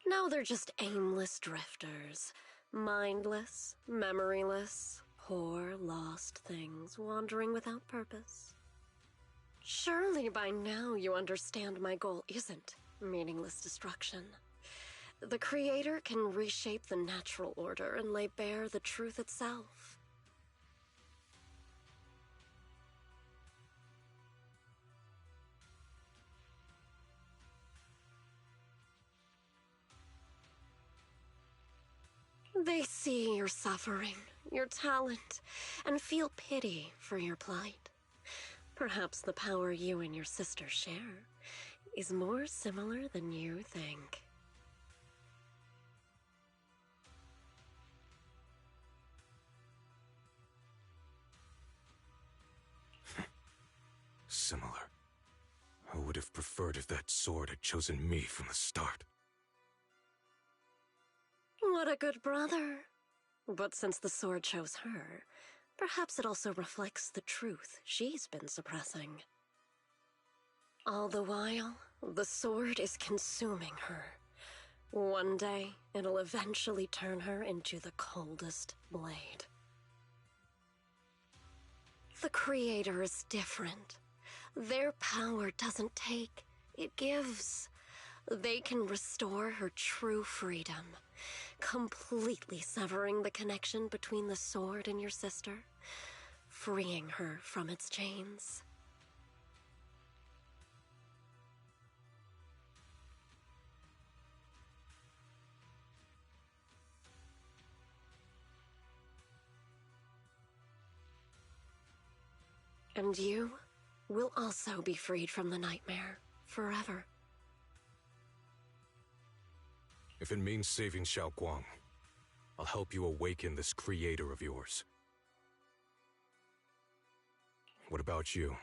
Now they're just aimless drifters, mindless, memoryless, poor, lost things wandering without purpose. Surely by now you understand my goal isn't meaningless destruction. The Creator can reshape the natural order and lay bare the truth itself. They see your suffering, your talent, and feel pity for your plight. Perhaps the power you and your sister share is more similar than you think. Similar. I would have preferred if that sword had chosen me from the start. What a good brother. But since the sword chose her, perhaps it also reflects the truth she's been suppressing. All the while, the sword is consuming her. One day, it'll eventually turn her into the coldest blade. The Creator is different. Their power doesn't take, it gives. They can restore her true freedom, completely severing the connection between the sword and your sister, freeing her from its chains. And you will also be freed from the nightmare forever. If it means saving Xiao Guang, I'll help you awaken this creator of yours. What about you?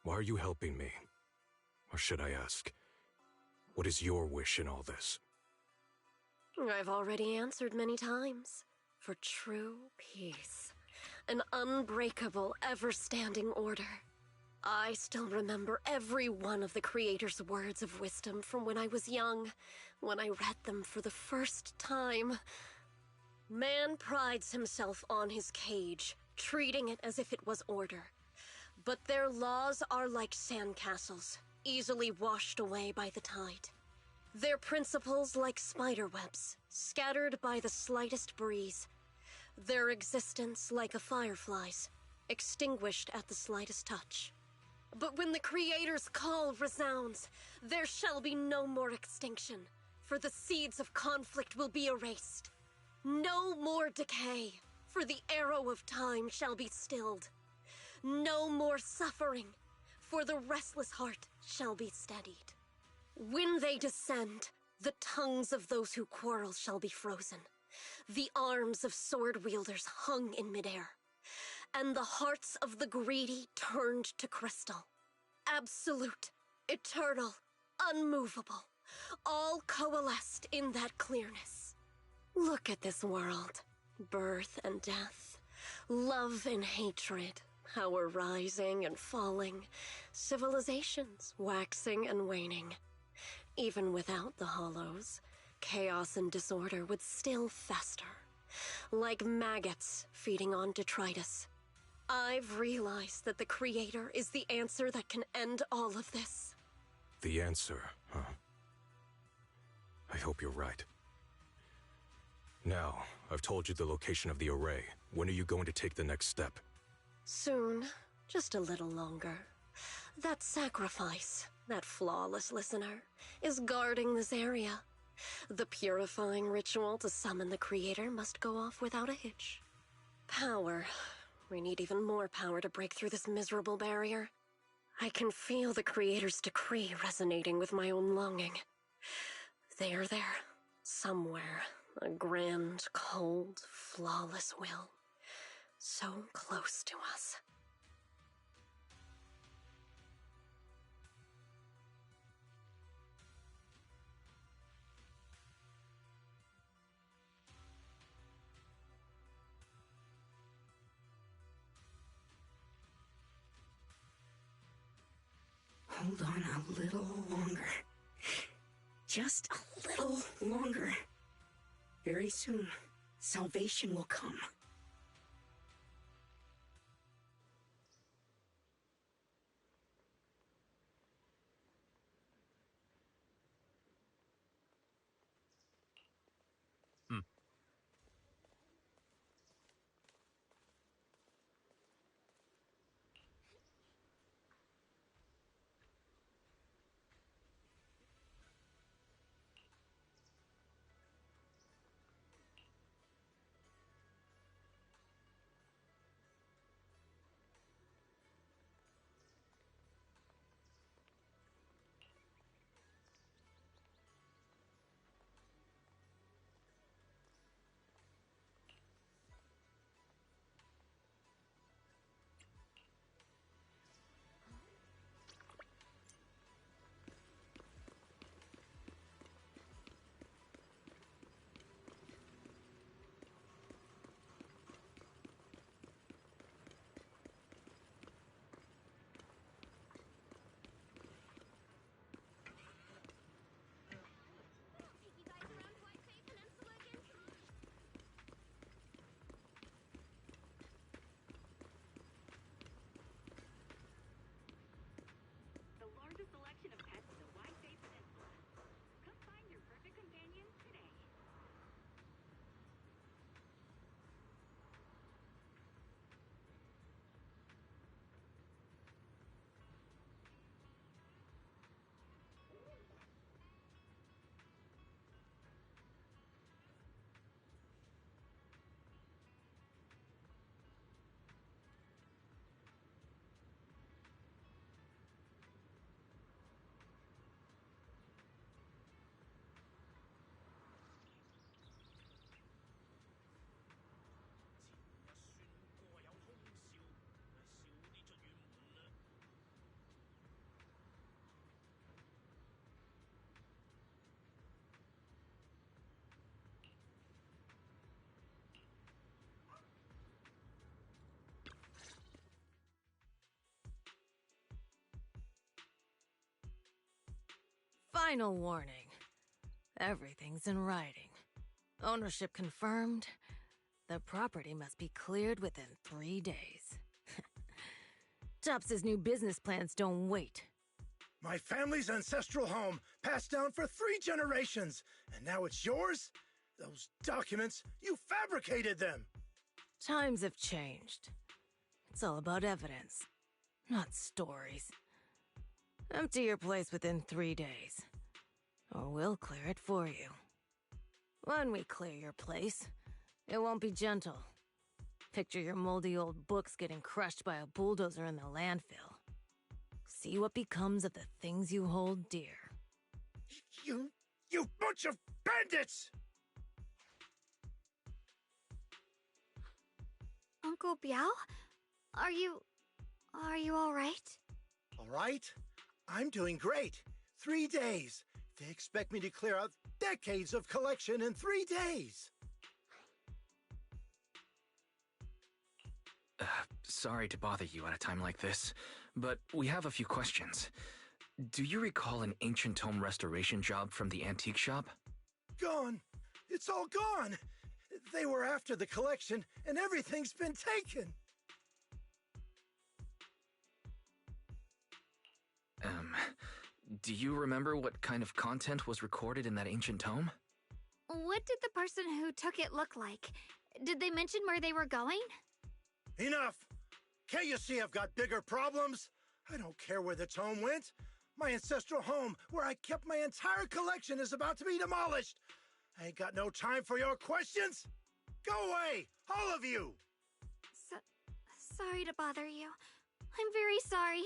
Why are you helping me? Or should I ask, what is your wish in all this? I've already answered many times. For true peace. An unbreakable, ever-standing order. I still remember every one of the Creator's words of wisdom from when I was young, when I read them for the first time. Man prides himself on his cage, treating it as if it was order. But their laws are like sandcastles, easily washed away by the tide. Their principles like spiderwebs, scattered by the slightest breeze. Their existence like a firefly's, extinguished at the slightest touch. But when the Creator's call resounds, there shall be no more extinction, for the seeds of conflict will be erased. No more decay, for the arrow of time shall be stilled. No more suffering, for the restless heart shall be steadied. When they descend, the tongues of those who quarrel shall be frozen. The arms of sword-wielders hung in midair, and the hearts of the greedy turned to crystal. Absolute, eternal, unmovable, all coalesced in that clearness. Look at this world. Birth and death, love and hatred, power rising and falling, civilizations waxing and waning. Even without the hollows, chaos and disorder would still fester, like maggots feeding on detritus. I've realized that the Creator is the answer that can end all of this. The answer, huh? I hope you're right. Now, I've told you the location of the array. When are you going to take the next step? Soon. Just a little longer. That sacrifice, that flawless listener, is guarding this area. The purifying ritual to summon the Creator must go off without a hitch. Power. We need even more power to break through this miserable barrier. I can feel the Creator's decree resonating with my own longing. They are there, somewhere. A grand, cold, flawless will. So close to us. Hold on a little longer. Just a little longer. Very soon, salvation will come. Final warning. Everything's in writing. Ownership confirmed. The property must be cleared within 3 days. Tops's new business plans don't wait. My family's ancestral home, passed down for 3 generations, and now it's yours? Those documents, you fabricated them! Times have changed. It's all about evidence, not stories. Empty your place within 3 days, or we'll clear it for you. When we clear your place, it won't be gentle. Picture your moldy old books getting crushed by a bulldozer in the landfill. See what becomes of the things you hold dear. You bunch of bandits! Uncle Biao? Are you all right? All right? I'm doing great. 3 days. They expect me to clear out decades of collection in 3 days. Sorry to bother you at a time like this, but we have a few questions. Do you recall an ancient tome restoration job from the antique shop? Gone. It's all gone. They were after the collection, and everything's been taken. Do you remember what kind of content was recorded in that ancient tome? What did the person who took it look like? Did they mention where they were going? Enough! Can't you see I've got bigger problems? I don't care where the tome went. My ancestral home, where I kept my entire collection, is about to be demolished. I ain't got no time for your questions. Go away, all of you! Sorry to bother you. I'm very sorry.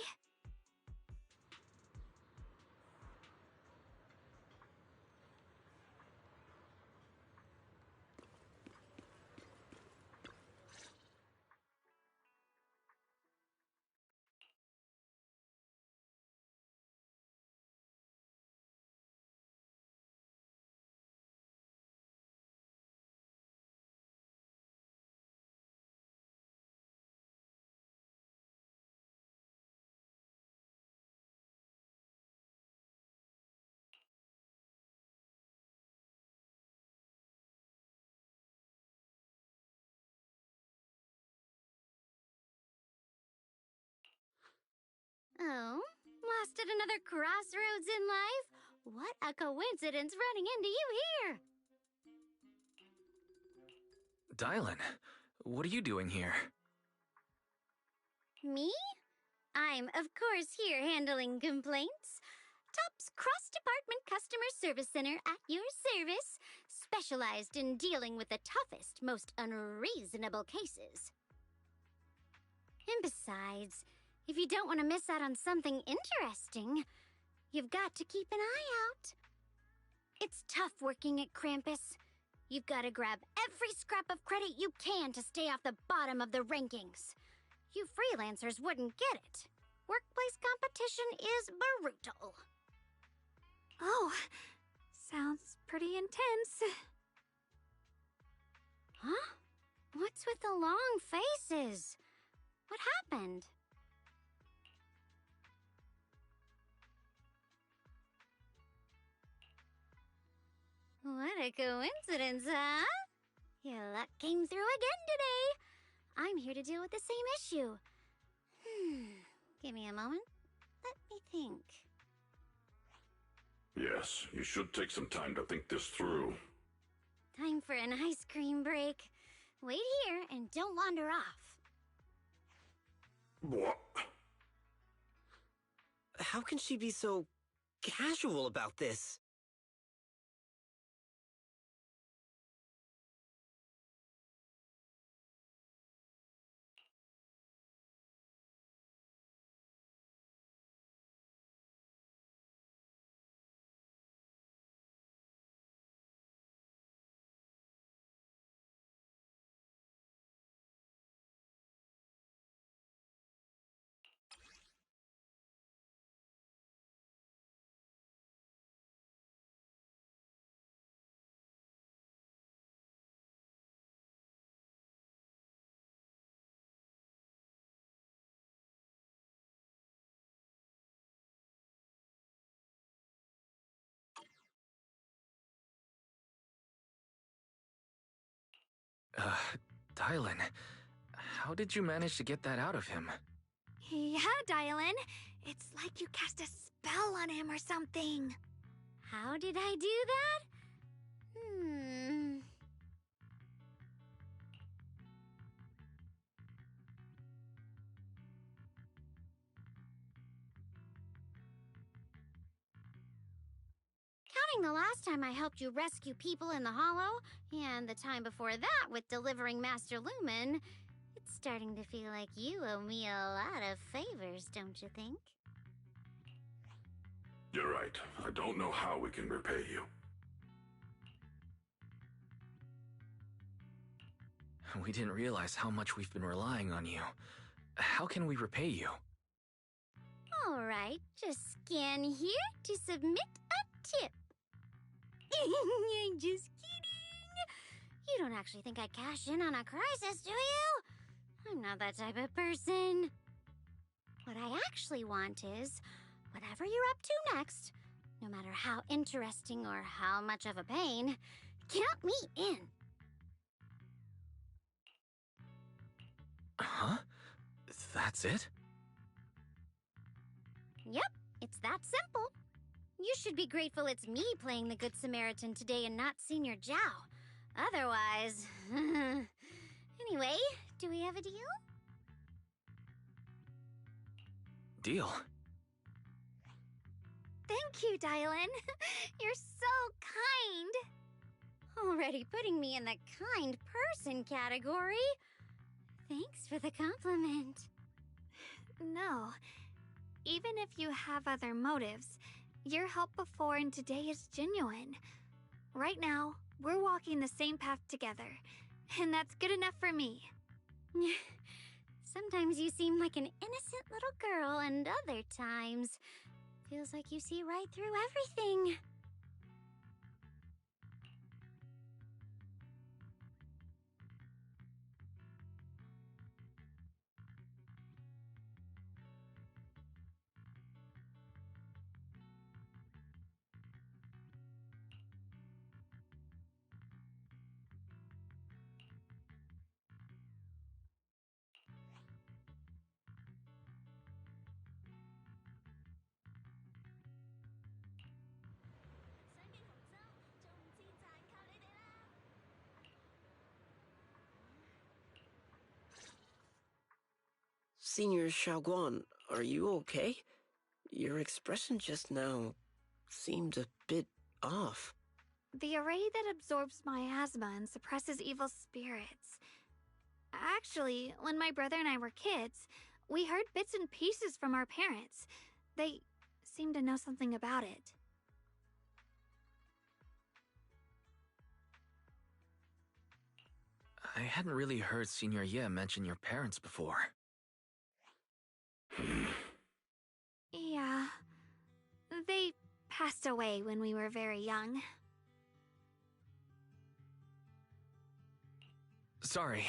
Oh, lost at another crossroads in life? What a coincidence running into you here! Dylan, what are you doing here? Me? I'm, of course, here handling complaints. Top's cross-department customer service center at your service, specialized in dealing with the toughest, most unreasonable cases. And besides, if you don't want to miss out on something interesting, you've got to keep an eye out. It's tough working at Krampus. You've got to grab every scrap of credit you can to stay off the bottom of the rankings. You freelancers wouldn't get it. Workplace competition is brutal. Oh, sounds pretty intense. Huh? What's with the long faces? What happened? What a coincidence, huh? Your luck came through again today. I'm here to deal with the same issue. Give me a moment. Let me think. Yes, you should take some time to think this through. Time for an ice cream break. Wait here and don't wander off. What? How can she be so casual about this? Dylan, how did you manage to get that out of him? Yeah, Dylan. It's like you cast a spell on him or something. How did I do that? Counting the last time I helped you rescue people in the Hollow, and the time before that with delivering Master Lumen, it's starting to feel like you owe me a lot of favors, don't you think? You're right. I don't know how we can repay you. We didn't realize how much we've been relying on you. How can we repay you? All right, just scan here to submit a tip. I'm just kidding. You don't actually think I'd cash in on a crisis, do you? I'm not that type of person. What I actually want is, whatever you're up to next, no matter how interesting or how much of a pain, count me in. Huh? That's it? Yep, it's that simple. You should be grateful it's me playing the Good Samaritan today and not Senior Zhao. Otherwise... Anyway, do we have a deal? Deal? Thank you, Dylan. You're so kind. Already putting me in the kind person category. Thanks for the compliment. No. Even if you have other motives, your help before and today is genuine. Right now, we're walking the same path together, and that's good enough for me. Sometimes you seem like an innocent little girl, and other times, feels like you see right through everything. Senior Xiaoguan, are you okay? Your expression just now seemed a bit off. The array that absorbs miasma and suppresses evil spirits. Actually, when my brother and I were kids, we heard bits and pieces from our parents. They seemed to know something about it. I hadn't really heard Senior Ye mention your parents before. Yeah. They passed away when we were very young. Sorry,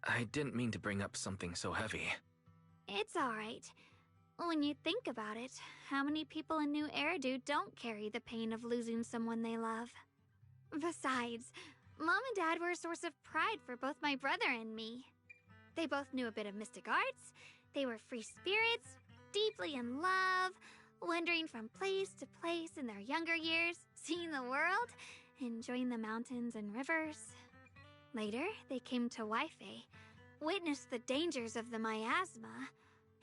I didn't mean to bring up something so heavy. It's alright. When you think about it, how many people in New Eridu don't carry the pain of losing someone they love? Besides, Mom and Dad were a source of pride for both my brother and me. They both knew a bit of mystic arts, they were free spirits, deeply in love, wandering from place to place in their younger years, seeing the world, enjoying the mountains and rivers. Later, they came to Waifei, witnessed the dangers of the miasma,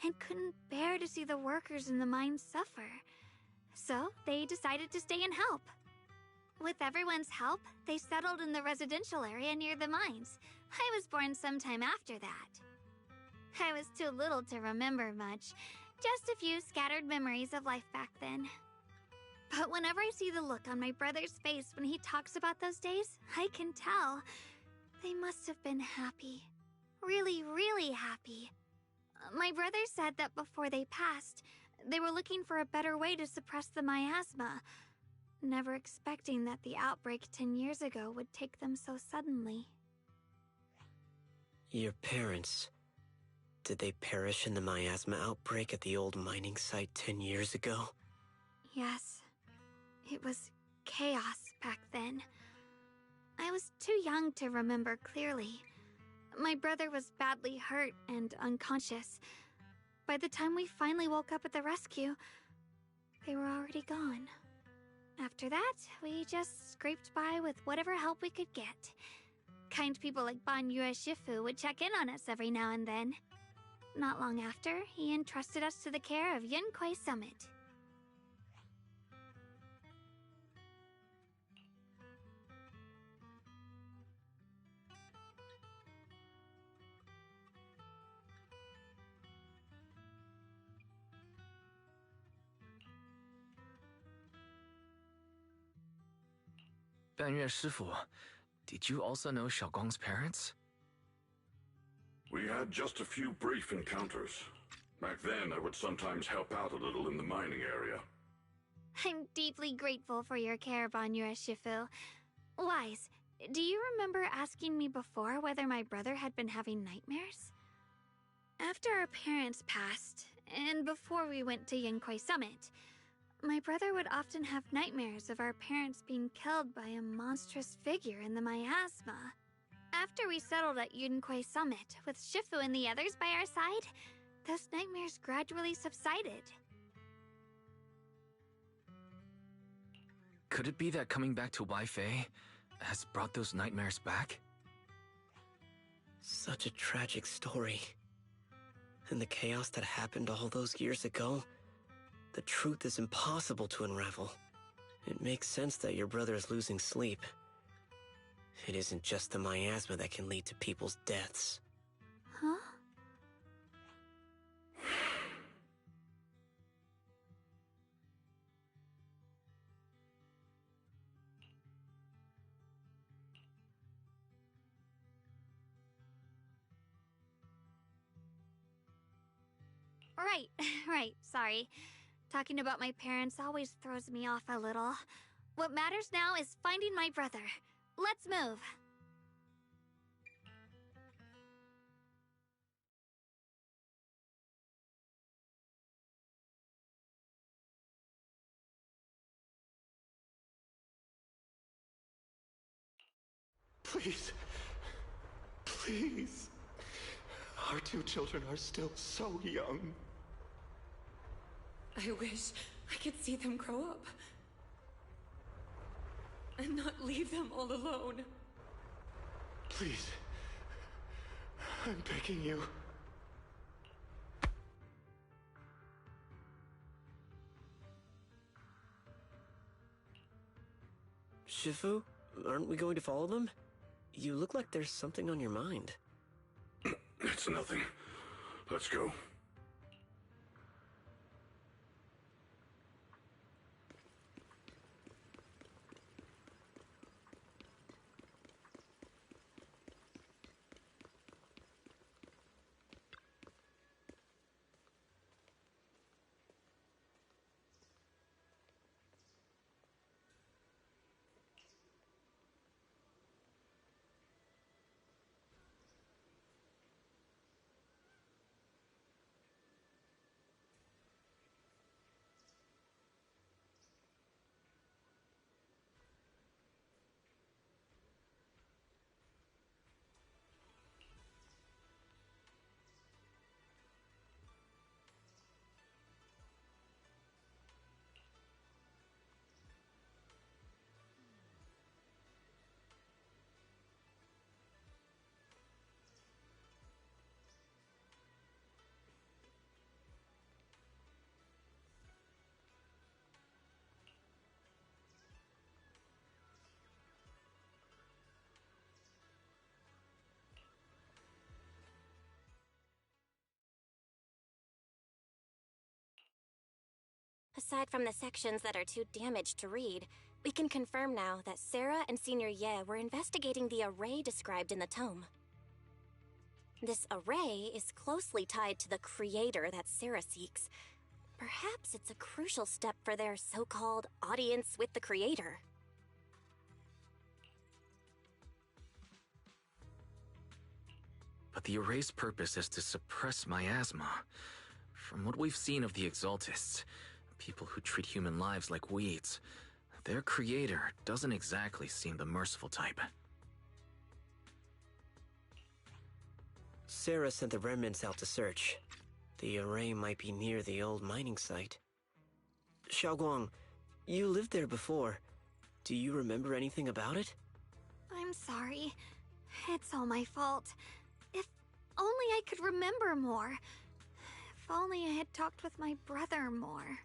and couldn't bear to see the workers in the mines suffer. So, they decided to stay and help. With everyone's help, they settled in the residential area near the mines. I was born sometime after that. I was too little to remember much, just a few scattered memories of life back then. But whenever I see the look on my brother's face when he talks about those days, I can tell. They must have been happy. Really, really happy. My brother said that before they passed, they were looking for a better way to suppress the miasma, never expecting that the outbreak 10 years ago would take them so suddenly. Your parents... did they perish in the miasma outbreak at the old mining site 10 years ago? Yes. It was chaos back then. I was too young to remember clearly. My brother was badly hurt and unconscious. By the time we finally woke up at the rescue, they were already gone. After that, we just scraped by with whatever help we could get. Kind people like Ban Yue Shifu would check in on us every now and then. Not long after, he entrusted us to the care of Yunquai Summit. Banyue Shifu, did you also know Xiaoguang's parents? We had just a few brief encounters. Back then, I would sometimes help out a little in the mining area. I'm deeply grateful for your care, Banyue Shifu. Wise, do you remember asking me before whether my brother had been having nightmares? After our parents passed, and before we went to Yunquai Summit, my brother would often have nightmares of our parents being killed by a monstrous figure in the miasma. After we settled at Yunkui Summit, with Shifu and the others by our side, those nightmares gradually subsided. Could it be that coming back to Waifei has brought those nightmares back? Such a tragic story. And the chaos that happened all those years ago, the truth is impossible to unravel. It makes sense that your brother is losing sleep. It isn't just the miasma that can lead to people's deaths. Huh? Right, sorry. Talking about my parents always throws me off a little. What matters now is finding my brother. Let's move. Please. Please. Our two children are still so young. I wish I could see them grow up. And not leave them all alone. Please. I'm begging you. Shifu, aren't we going to follow them? You look like there's something on your mind. It's nothing. Let's go. Aside from the sections that are too damaged to read, we can confirm now that Sarah and Senior Ye were investigating the array described in the tome. This array is closely tied to the creator that Sarah seeks. Perhaps it's a crucial step for their so-called audience with the creator. But the array's purpose is to suppress miasma. From what we've seen of the Exaltists, people who treat human lives like weeds, their creator doesn't exactly seem the merciful type. Sarah sent the remnants out to search. The array might be near the old mining site. Xiaoguang, you lived there before. Do you remember anything about it? I'm sorry. It's all my fault. If only I could remember more. If only I had talked with my brother more.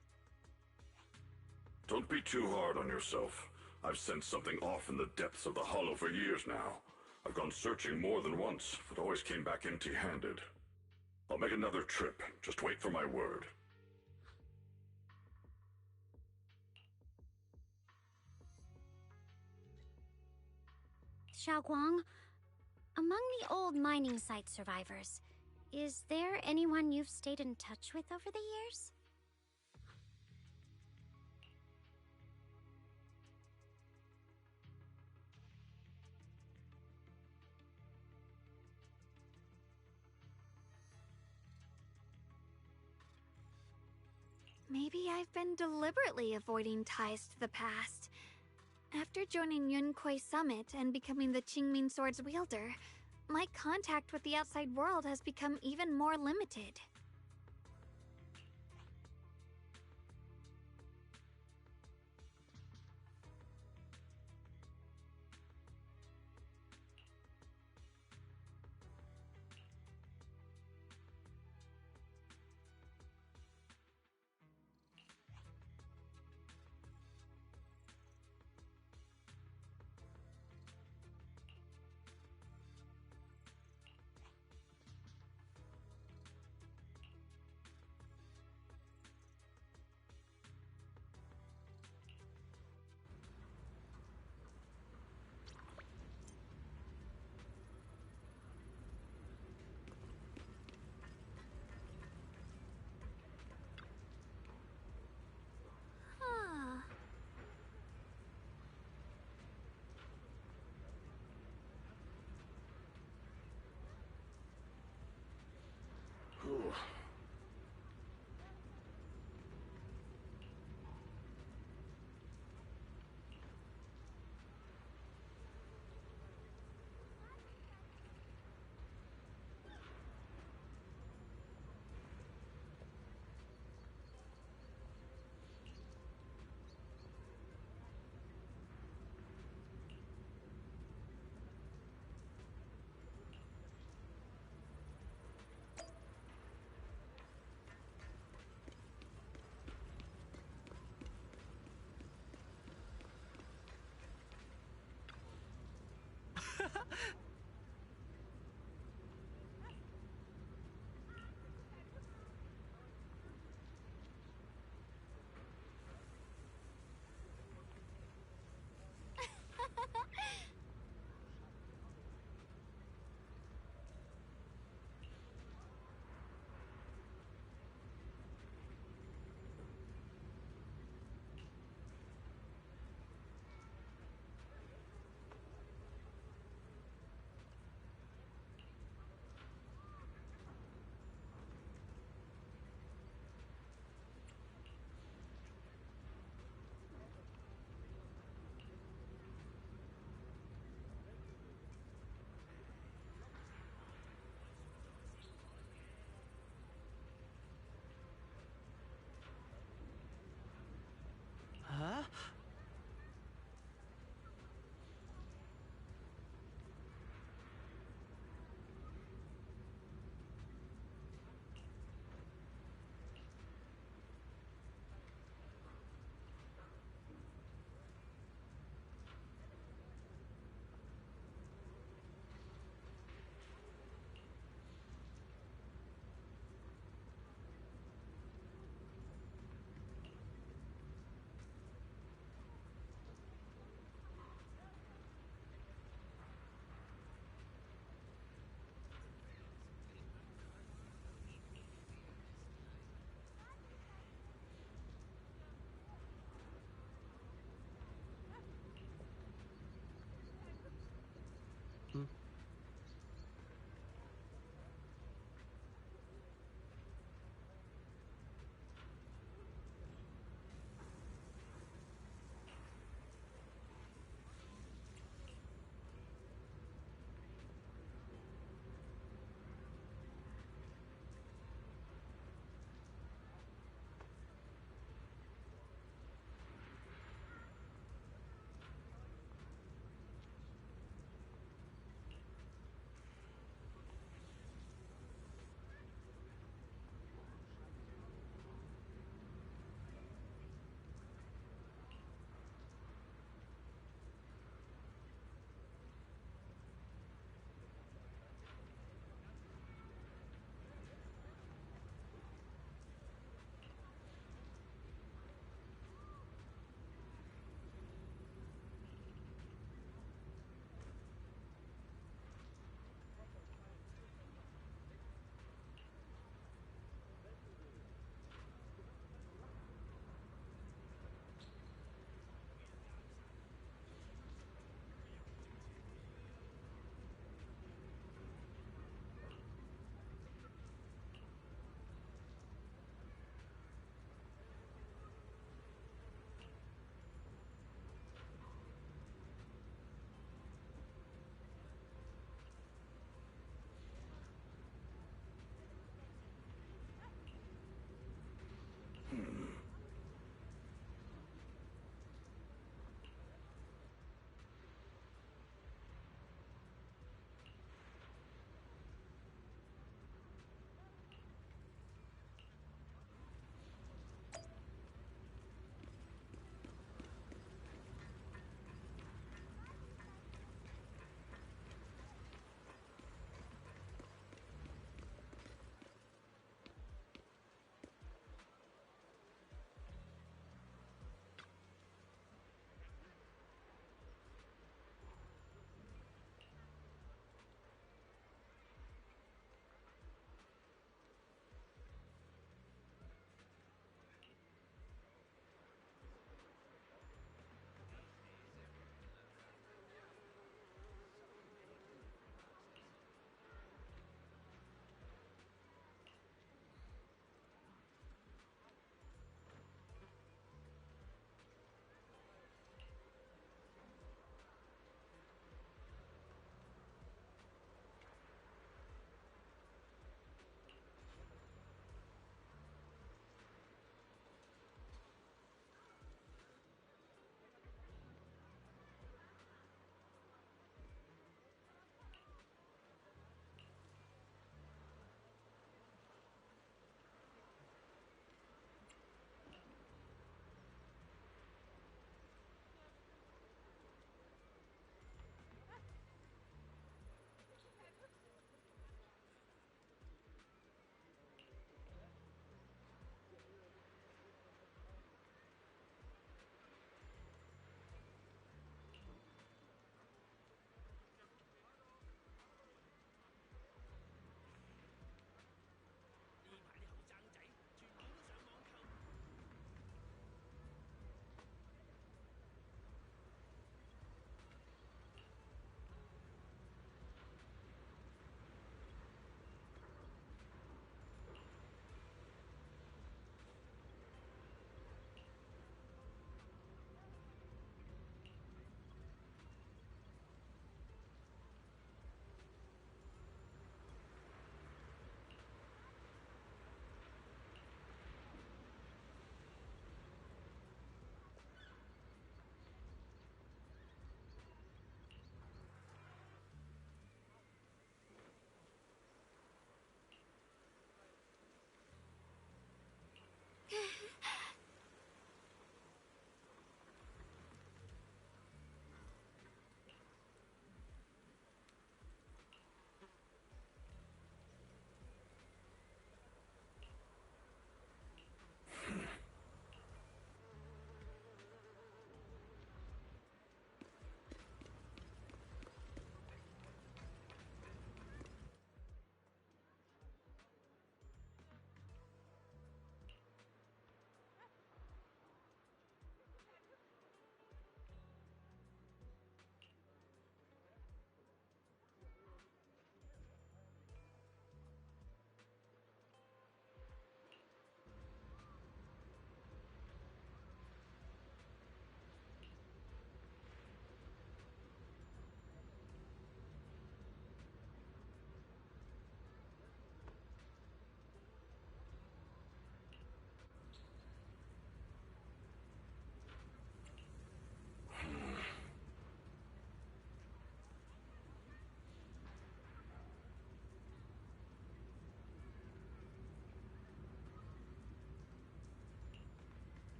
Don't be too hard on yourself. I've sensed something off in the depths of the hollow for years now. I've gone searching more than once, but always came back empty-handed. I'll make another trip. Just wait for my word. Xiaoguang, among the old mining site survivors, is there anyone you've stayed in touch with over the years? Maybe I've been deliberately avoiding ties to the past. After joining Yunkuei Summit and becoming the Qingming Sword's wielder, my contact with the outside world has become even more limited.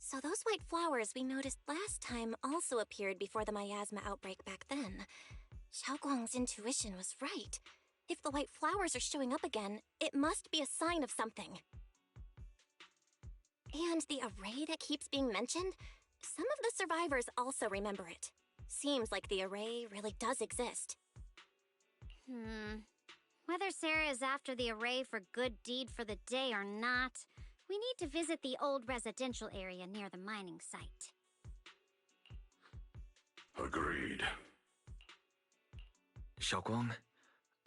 So those white flowers we noticed last time also appeared before the miasma outbreak back then. Xiaoguang's intuition was right. If the white flowers are showing up again, it must be a sign of something. And the array that keeps being mentioned? Some of the survivors also remember it. Seems like the array really does exist. Whether Sarah is after the array for good deed for the day or not, we need to visit the old residential area near the mining site. Agreed. Xiaoguang,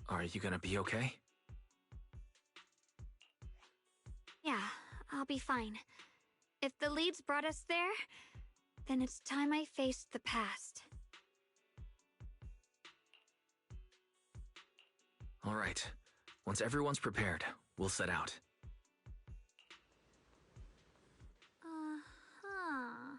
are you gonna be okay? Yeah, I'll be fine. If the leads brought us there, then it's time I faced the past. All right. Once everyone's prepared, we'll set out. Uh-huh.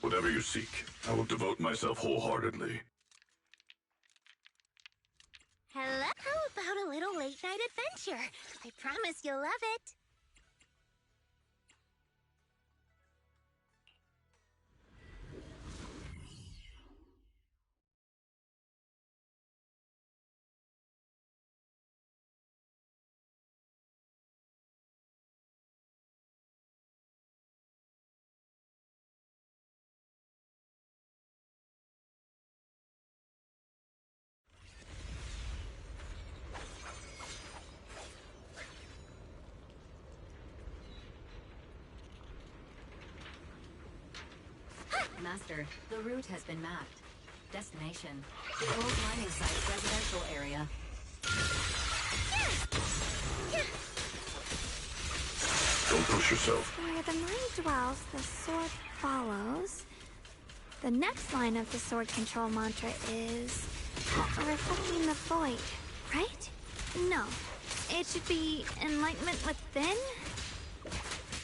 Whatever you seek, I will devote myself wholeheartedly. Hello? How about a little late-night adventure? I promise you'll love it. Master, the route has been mapped. Destination, the old mining site residential area. Don't push yourself. Where the mind dwells, the sword follows. The next line of the sword control mantra is reflecting the void, right? No, it should be enlightenment within.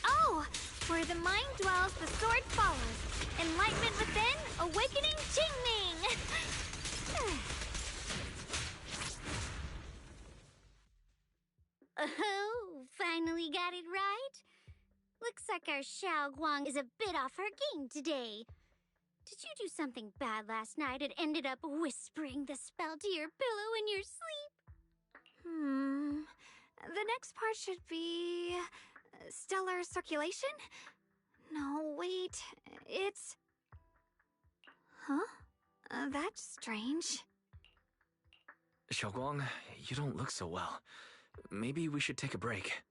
Oh, where the mind dwells, the sword follows. Enlightenment within, awakening Qingming. Oh, finally got it right. Looks like our Xiao Guang is a bit off her game today. Did you do something bad last night and ended up whispering the spell to your pillow in your sleep? The next part should be stellar circulation? No, wait. It's... Huh? That's strange. Xiaoguang, you don't look so well. Maybe we should take a break.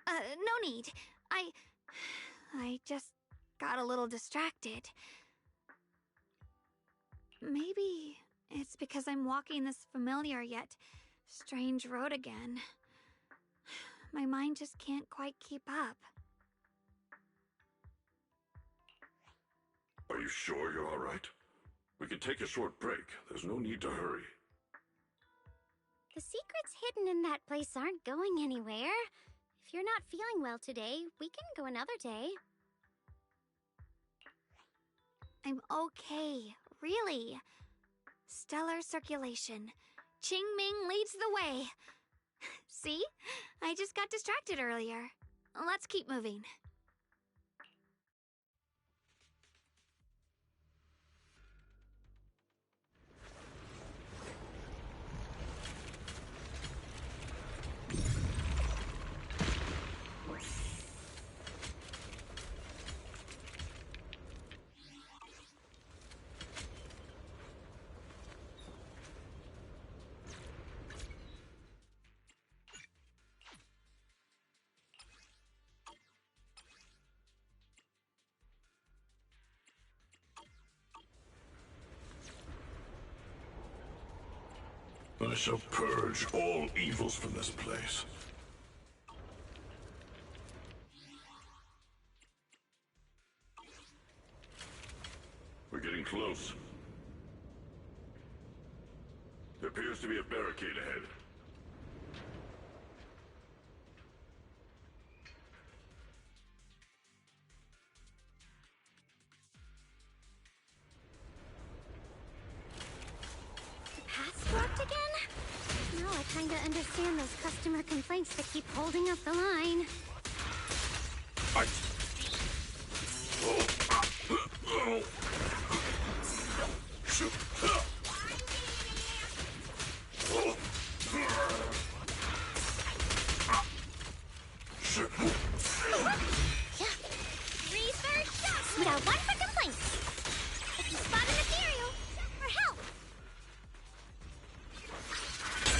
No need. I just got a little distracted. Maybe it's because I'm walking this familiar yet strange road again. My mind just can't quite keep up. Are you sure you're all right? We can take a short break. There's no need to hurry. The secrets hidden in that place aren't going anywhere. If you're not feeling well today, we can go another day. I'm okay, really. Stellar circulation. Qingming leads the way. See? I just got distracted earlier. Let's keep moving. I shall purge all evils from this place. We're getting close. There appears to be a barricade ahead. Now I kinda understand those customer complaints that keep holding up the line. Research shots! We got one for complaints. If you spot a material, for help.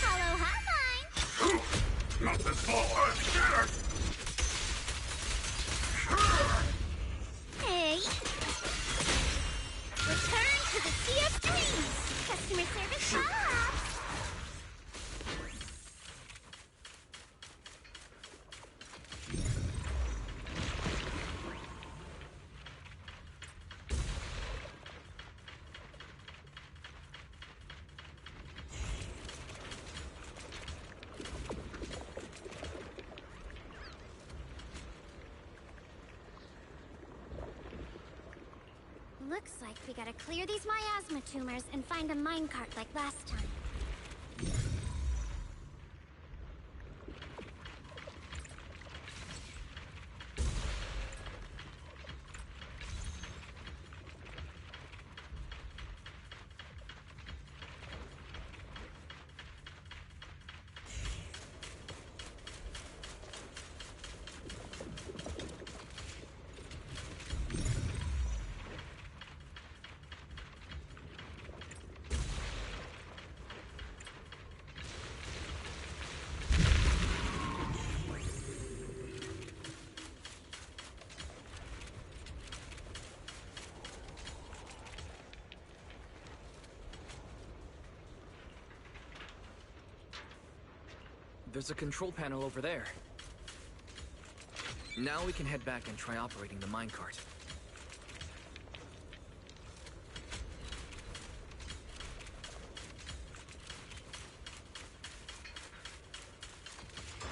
Hello, hotline! Not this ball, I'm scared! Hey! Return to the Sea of Dreams! Looks like we gotta clear these miasma tumors and find a minecart like last time. There's a control panel over there. Now we can head back and try operating the minecart.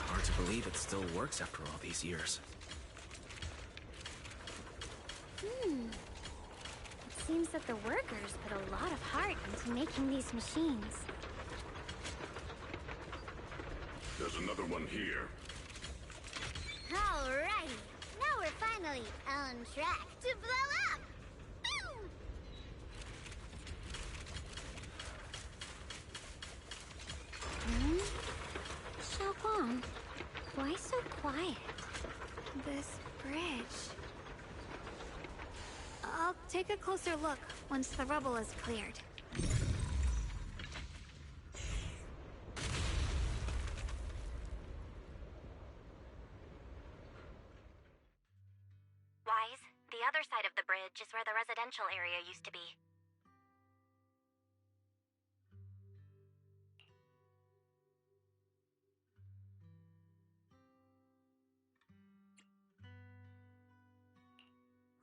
Hard to believe it still works after all these years. It seems that the workers put a lot of heart into making these machines. There's another one here. Alrighty, now we're finally on track to blow up! Boom! Xiaoguang, why so quiet? This bridge... I'll take a closer look once the rubble is cleared. Wise, the other side of the bridge is where the residential area used to be.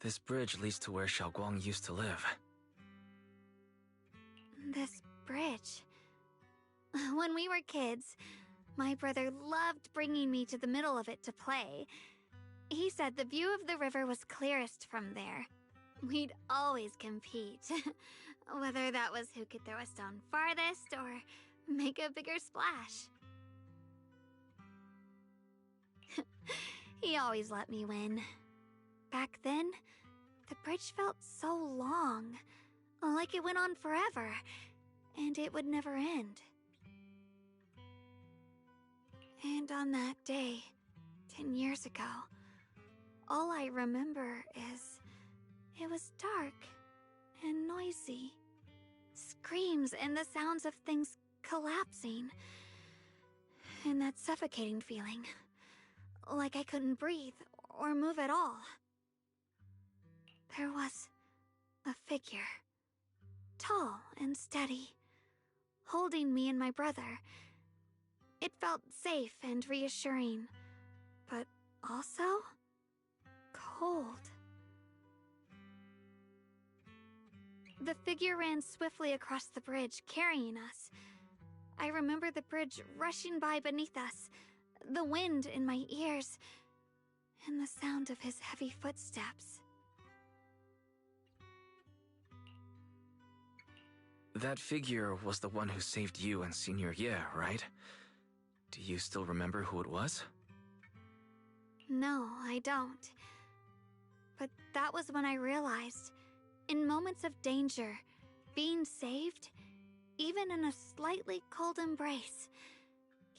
This bridge leads to where Xiaoguang used to live. This bridge... When we were kids, my brother loved bringing me to the middle of it to play. He said the view of the river was clearest from there. We'd always compete. Whether that was who could throw a stone farthest or make a bigger splash. He always let me win. Back then, the bridge felt so long, like it went on forever, and it would never end. And on that day, 10 years ago, all I remember is it was dark and noisy. Screams and the sounds of things collapsing. And that suffocating feeling, like I couldn't breathe or move at all. There was a figure, tall and steady, holding me and my brother. It felt safe and reassuring, but also cold. The figure ran swiftly across the bridge, carrying us. I remember the bridge rushing by beneath us, the wind in my ears, and the sound of his heavy footsteps. That figure was the one who saved you and Senior Ye, right? Do you still remember who it was? No, I don't. But that was when I realized, in moments of danger, being saved, even in a slightly cold embrace,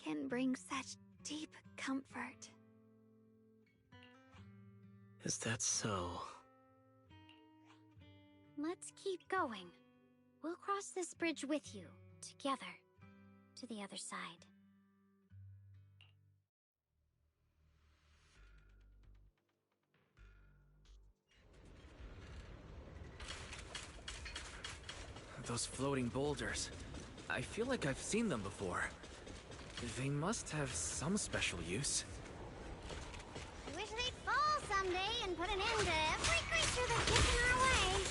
can bring such deep comfort. Is that so? Let's keep going. We'll cross this bridge with you, together, to the other side. Those floating boulders. I feel like I've seen them before. They must have some special use. I wish they'd fall someday and put an end to every creature that gets in our way.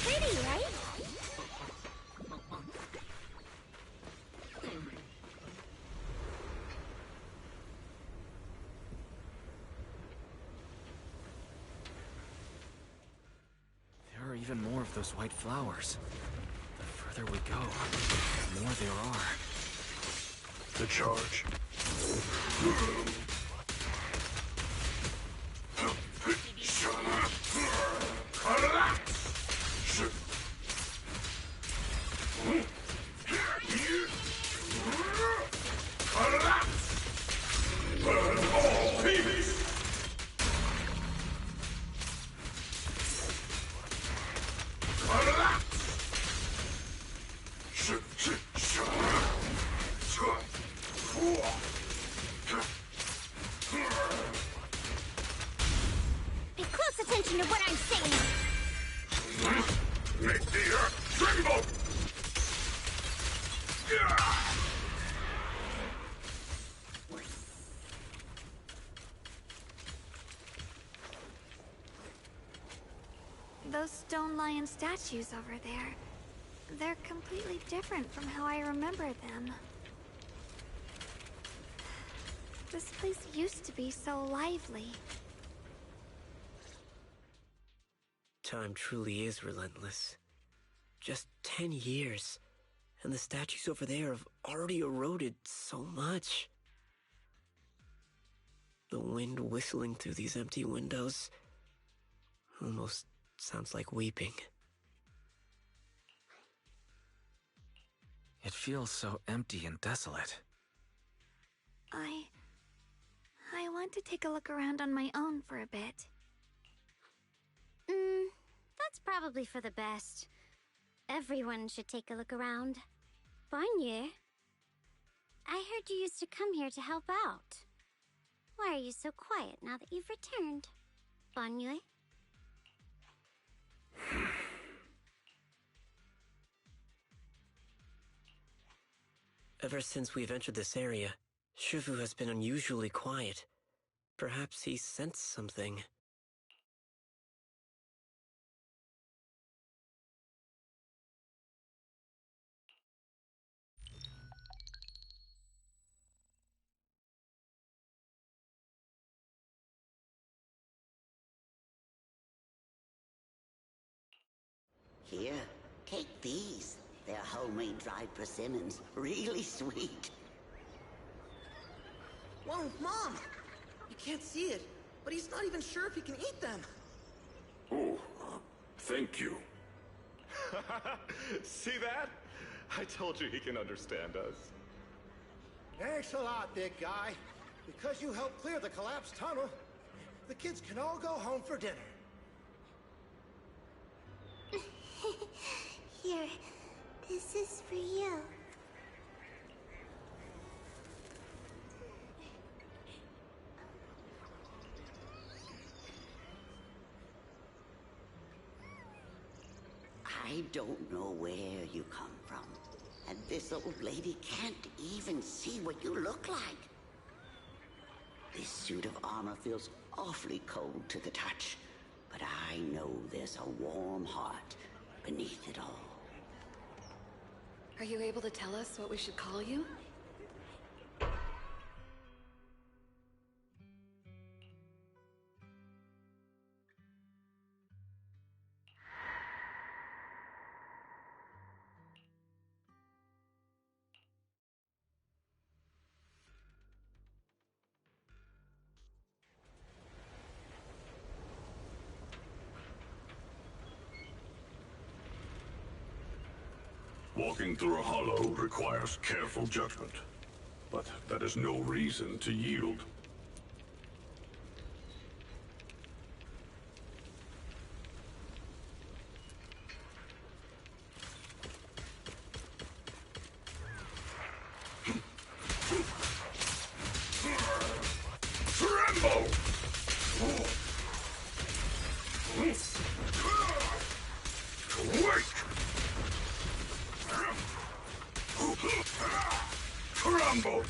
Pretty, right? even more of those white flowers. The further we go, the more there are. The charge. Pay close attention to what I'm saying. Make the earth tremble! Those stone lion statues over there, they're completely different from how I remember them. This place used to be so lively. Time truly is relentless. Just 10 years, and the statues over there have already eroded so much. The wind whistling through these empty windows almost sounds like weeping. It feels so empty and desolate. I want to take a look around on my own for a bit. That's probably for the best. Everyone should take a look around. Bonnier, I heard you used to come here to help out. Why are you so quiet now that you've returned? Bonnier? Ever since we've entered this area, Shifu has been unusually quiet. Perhaps he sensed something. Here, take these. They're homemade dried persimmons. Really sweet. Whoa, Mom! You can't see it, but he's not even sure if he can eat them. Oh, thank you. See that? I told you he can understand us. Thanks a lot, big guy. Because you helped clear the collapsed tunnel, the kids can all go home for dinner. Here, this is for you. I don't know where you come from, and this old lady can't even see what you look like. This suit of armor feels awfully cold to the touch, but I know there's a warm heart beneath it all. Are you able to tell us what we should call you? Walking through a hollow requires careful judgment, but that is no reason to yield. Tremble! Wait! Crumble!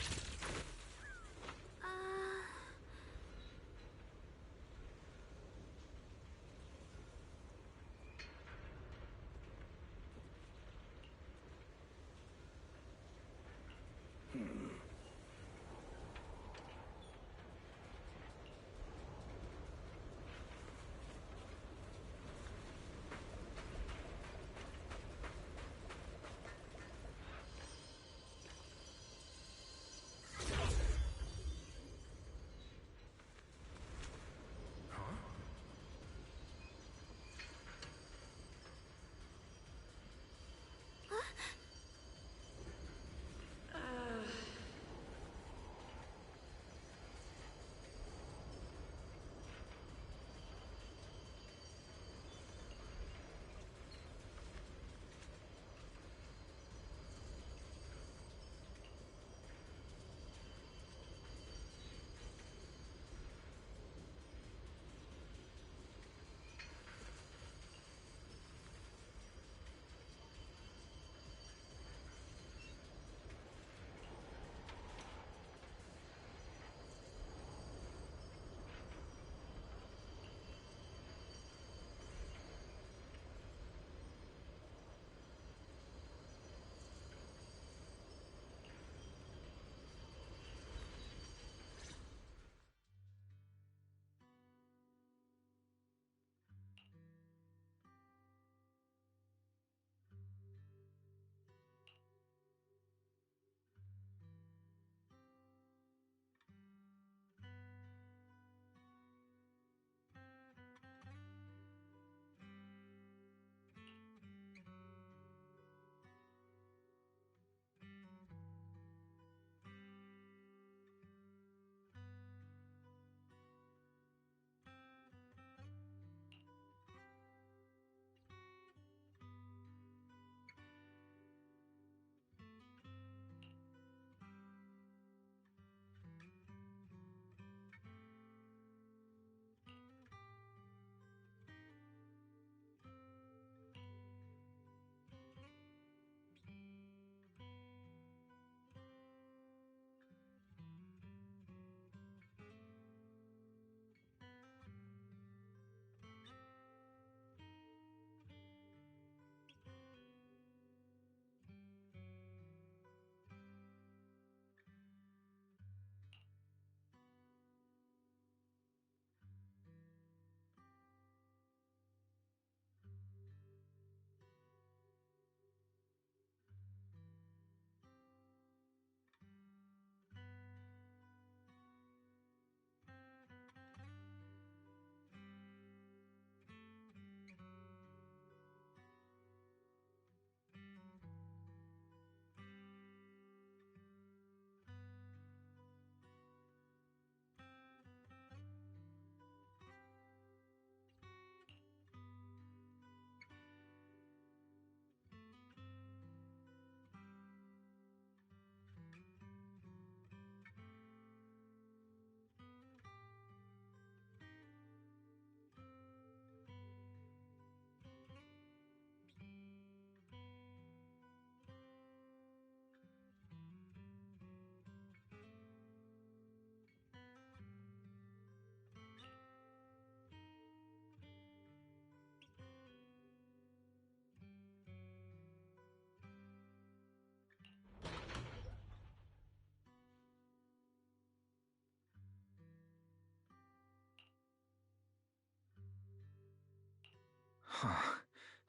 Huh.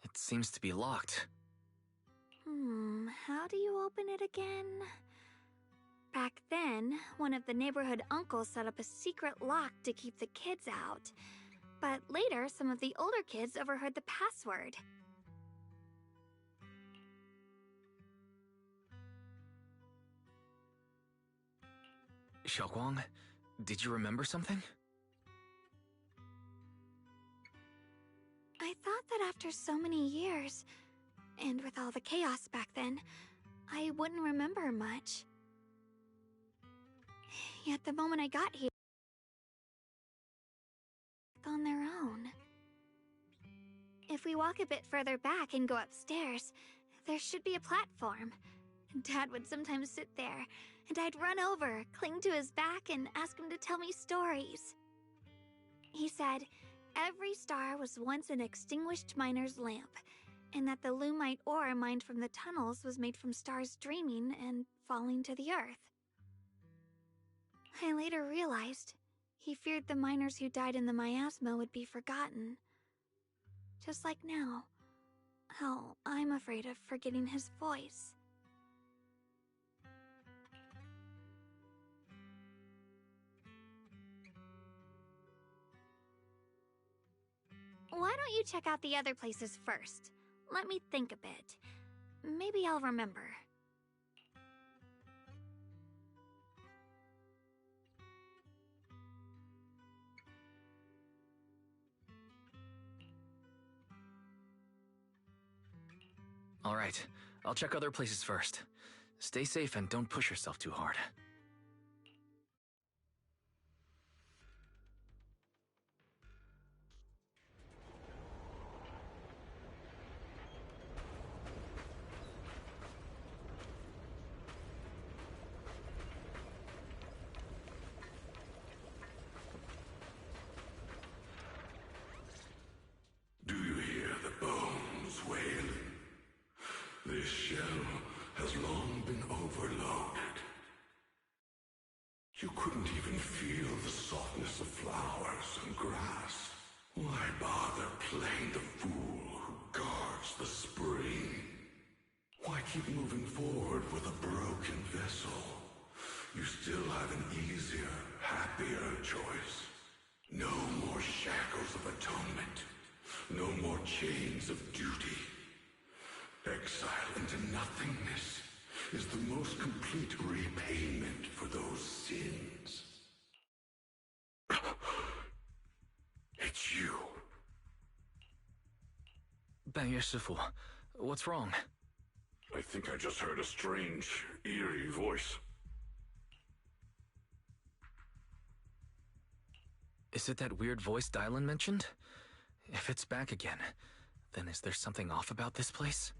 It seems to be locked. How do you open it again? Back then, one of the neighborhood uncles set up a secret lock to keep the kids out. But later, some of the older kids overheard the password. Xiaoguang, did you remember something? I thought that after so many years, and with all the chaos back then, I wouldn't remember much. Yet the moment I got here, on their own. If we walk a bit further back and go upstairs, there should be a platform. Dad would sometimes sit there, and I'd run over, cling to his back, and ask him to tell me stories. He said every star was once an extinguished miner's lamp, and that the lumite ore mined from the tunnels was made from stars dreaming and falling to the earth. I later realized he feared the miners who died in the miasma would be forgotten. Just like now, how I'm afraid of forgetting his voice. Why don't you check out the other places first? Let me think a bit. Maybe I'll remember. All right, I'll check other places first. Stay safe and don't push yourself too hard. Do you hear the bones wailing? This shell has long been overloaded. You couldn't even feel the softness of flowers and grass. Why bother playing the fool who guards the spring? Why keep moving forward with a broken vessel? You still have an easier, happier choice. No more shackles of atonement. No more chains of duty. Exile into nothingness is the most complete repayment for those sins. It's you. Banyue Shifu, what's wrong? I think I just heard a strange, eerie voice. Is it that weird voice Dylan mentioned? If it's back again, then is there something off about this place?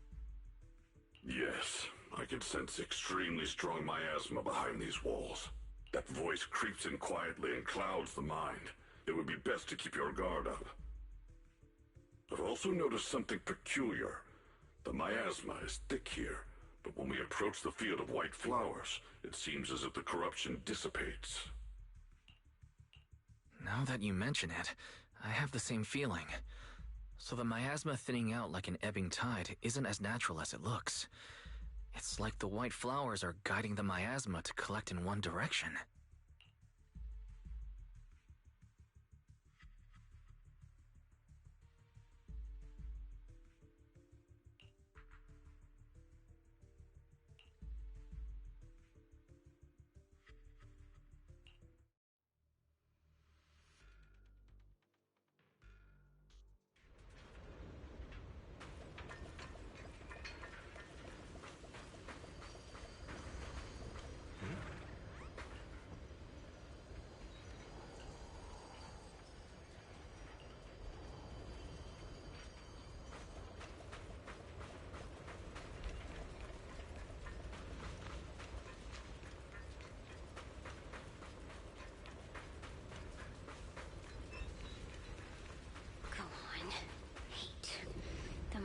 Yes, I can sense extremely strong miasma behind these walls. That voice creeps in quietly and clouds the mind. It would be best to keep your guard up. I've also noticed something peculiar. The miasma is thick here, but when we approach the field of white flowers, it seems as if the corruption dissipates. Now that you mention it, I have the same feeling. So the miasma thinning out like an ebbing tide isn't as natural as it looks. It's like the white flowers are guiding the miasma to collect in one direction.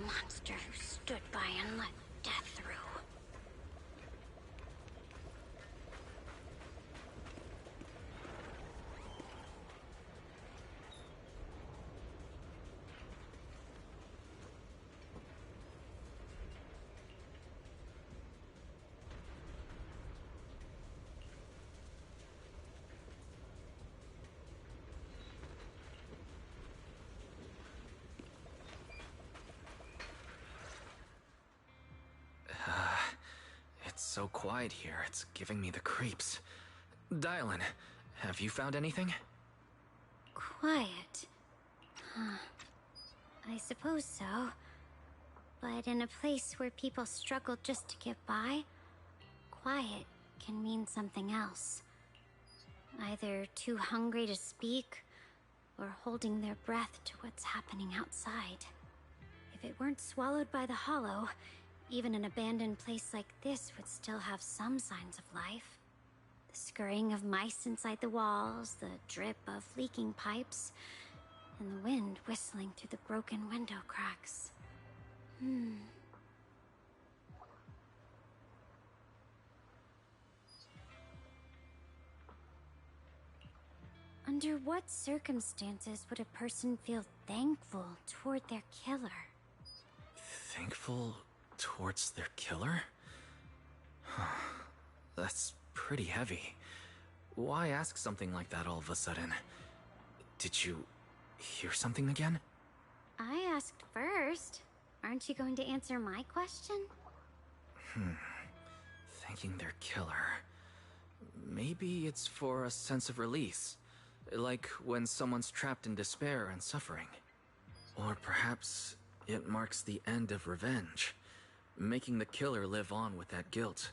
Monster who stood by and let death through. so quiet here, it's giving me the creeps. Dylan, have you found anything? Quiet. Huh. I suppose so. But in a place where people struggle just to get by, quiet can mean something else. Either too hungry to speak, or holding their breath to what's happening outside. If it weren't swallowed by the hollow, even an abandoned place like this would still have some signs of life. The scurrying of mice inside the walls, the drip of leaking pipes, and the wind whistling through the broken window cracks. Under what circumstances would a person feel thankful toward their killer? Thankful towards their killer? That's pretty heavy. Why ask something like that all of a sudden? Did you hear something again? I asked first. Aren't you going to answer my question? Thanking their killer. Maybe it's for a sense of release. Like when someone's trapped in despair and suffering. Or perhaps it marks the end of revenge, making the killer live on with that guilt.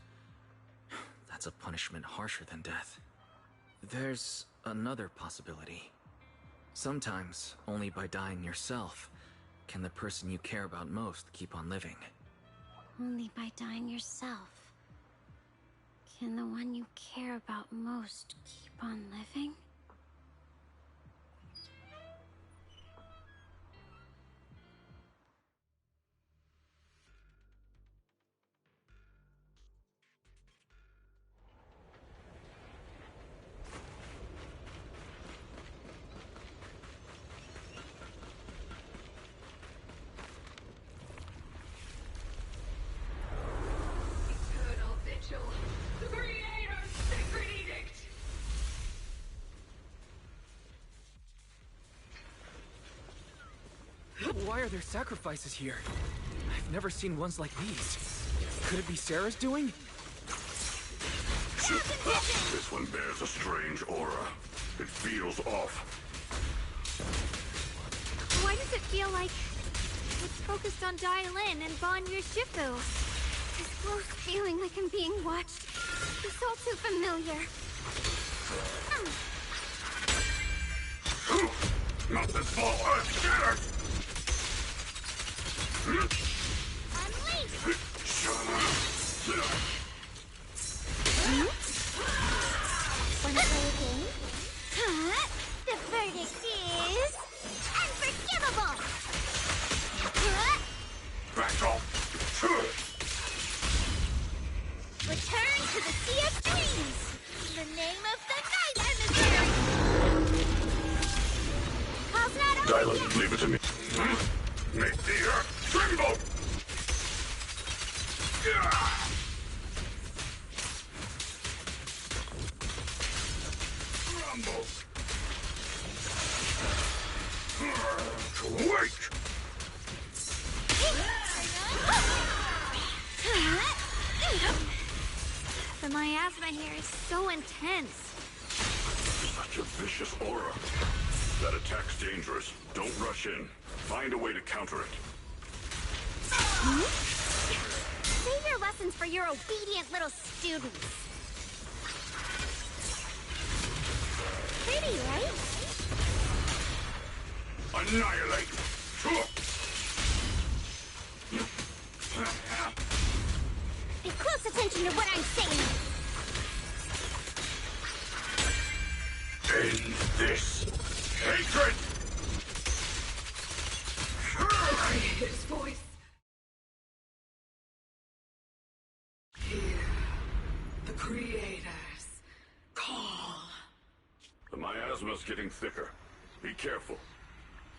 That's a punishment harsher than death. There's another possibility. Sometimes, only by dying yourself, can the person you care about most keep on living. Only by dying yourself can the one you care about most keep on living? The Creator's sacred edict! Why are there sacrifices here? I've never seen ones like these. Could it be Sarah's doing? This one bears a strange aura. It feels off. Why does it feel like it's focused on Dailin and Bon Shifu? This close feeling like I'm being watched. It's all too familiar. Not this small earth shattered! Wanna play a game? The verdict is unforgivable! Back off! Return to the Sea of Dreams! The name of the night emissary! Call's not over Dylan, leave it to me. Make the earth tremble! Rumble! Wait! The miasma here is so intense. Such a vicious aura. That attack's dangerous. Don't rush in. Find a way to counter it. Save your lessons for your obedient little students. Pretty, right? Annihilate! Pay close attention to what I'm saying. End this hatred! His voice. Hear the Creator's call. The miasma's getting thicker. Be careful.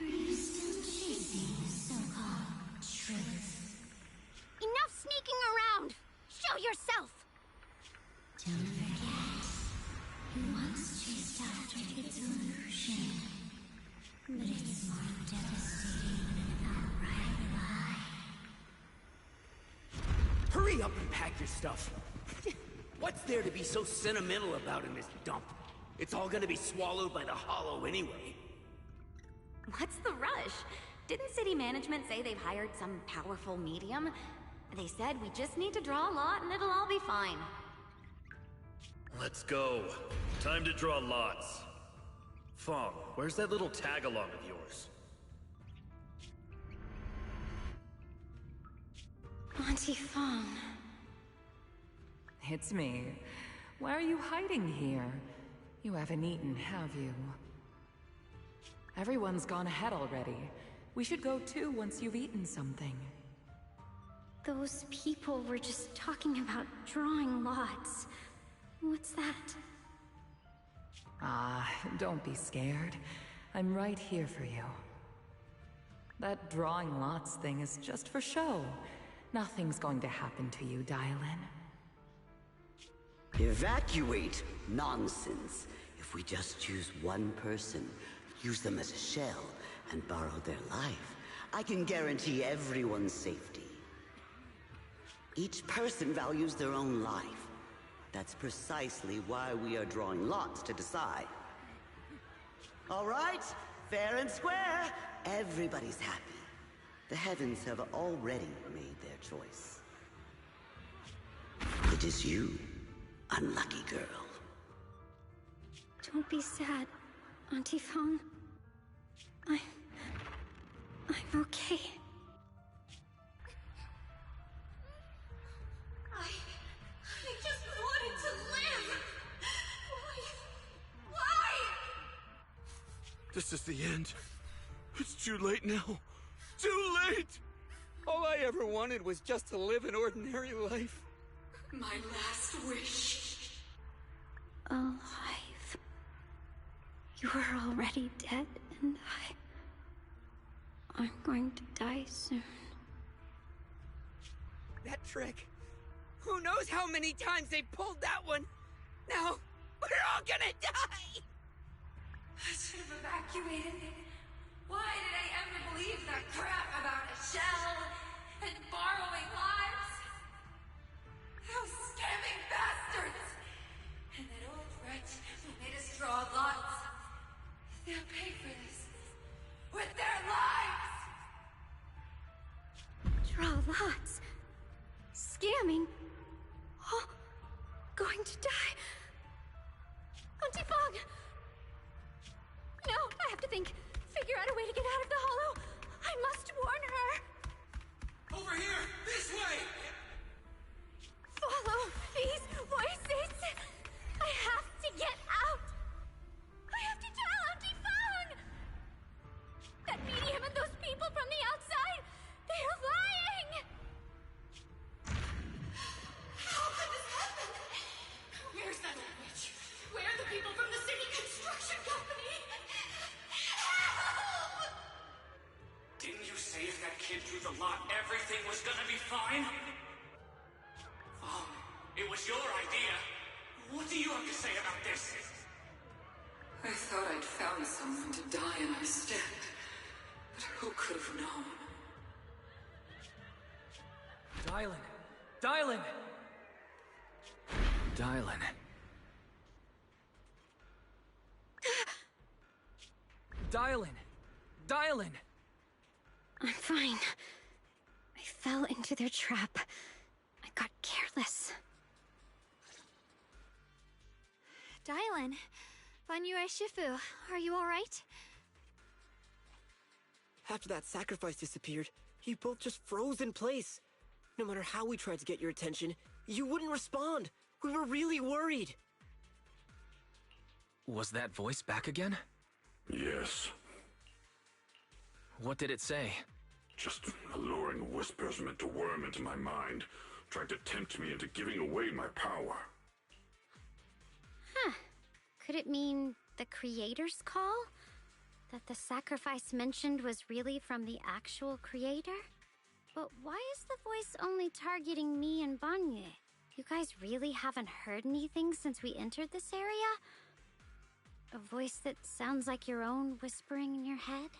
Are you still chasing the so-called truth? Enough sneaking around! Show yourself! Don't forget, he once chased after its illusion, but it's more devastating than an outright lie. Hurry up and pack your stuff. What's there to be so sentimental about in this dump? It's all gonna be swallowed by the hollow anyway. What's the rush? Didn't city management say they've hired some powerful medium? They said we just need to draw a lot and it'll all be fine. Let's go. Time to draw lots. Fong, where's that little tag-along of yours? Auntie Fong. It's me. Why are you hiding here? You haven't eaten, have you? Everyone's gone ahead already. We should go too once you've eaten something. Those people were just talking about drawing lots. What's that? Ah, don't be scared. I'm right here for you. That drawing lots thing is just for show. Nothing's going to happen to you, Dailin. Evacuate? Nonsense. If we just choose one person, use them as a shell, and borrow their life, I can guarantee everyone's safety. Each person values their own life. That's precisely why we are drawing lots to decide. All right, fair and square. Everybody's happy. The heavens have already made their choice. It is you, unlucky girl. Don't be sad, Auntie Fong. I'm okay. I just wanted to live! Why? This is the end. It's too late now. Too late! All I ever wanted was just to live an ordinary life. My last wish. Alive. You are already dead, and I'm going to die soon. That trick. Who knows how many times they pulled that one? Now, we're all gonna die! I should have evacuated. Why did I ever believe that crap about a shell and borrowing lives? Those scamming bastards! And that old wretch who made us draw lots. They'll pay for this with their lives! Draw lots. Scamming. Oh, going to die. Auntie Fong! No, I have to think. Figure out a way to get out of the hollow. I must warn her. Over here! This way! Follow these voices. I have to get out. I have to tell Auntie Fong. That medium and those people from the outside, they are lying. How could this happen? Where's that old witch? Where are the people from the city construction company? Help! Didn't you say if that kid drew the lot, everything was gonna be fine? Oh, it was your idea. What do you have to say about this? I thought I'd found someone to die in our stead. But who could have known? Dailin! Dailin! Dailin. Dailin! Dailin! I'm fine. I fell into their trap. I got careless. Dailin, Banyu Shifu, are you alright? After that sacrifice disappeared, you both just froze in place. No matter how we tried to get your attention, you wouldn't respond. We were really worried. Was that voice back again? Yes. What did it say? Just alluring whispers meant to worm into my mind, trying to tempt me into giving away my power. Huh. Could it mean the creator's call? That the sacrifice mentioned was really from the actual creator? But why is the voice only targeting me and Banyu? You guys really haven't heard anything since we entered this area? A voice that sounds like your own whispering in your head?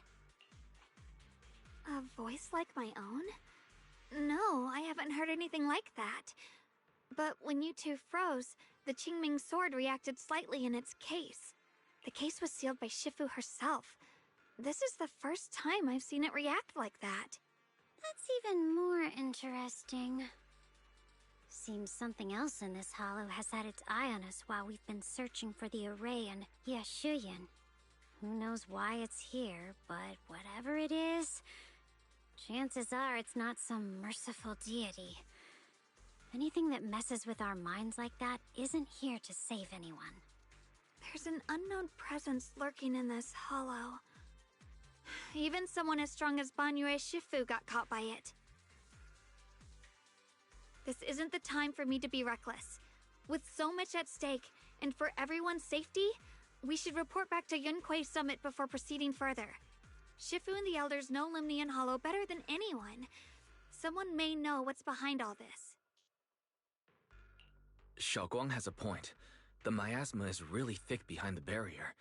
A voice like my own? No, I haven't heard anything like that. But when you two froze, the Qingming sword reacted slightly in its case. The case was sealed by Shifu herself. This is the first time I've seen it react like that. That's even more interesting. Seems something else in this hollow has had its eye on us while we've been searching for the array in Yashuyan. Who knows why it's here, but whatever it is, chances are it's not some merciful deity. Anything that messes with our minds like that isn't here to save anyone. There's an unknown presence lurking in this hollow. Even someone as strong as Banyue Shifu got caught by it. This isn't the time for me to be reckless. With so much at stake, and for everyone's safety, we should report back to Yunquei Summit before proceeding further. Shifu and the Elders know Limnian Hollow better than anyone. Someone may know what's behind all this. Xiaoguang has a point. The miasma is really thick behind the barrier,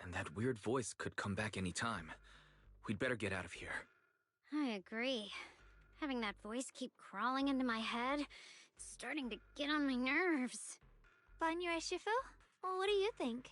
and that weird voice could come back any time. We'd better get out of here. I agree. Having that voice keep crawling into my head, it's starting to get on my nerves. Banyue Shifu? Well, what do you think?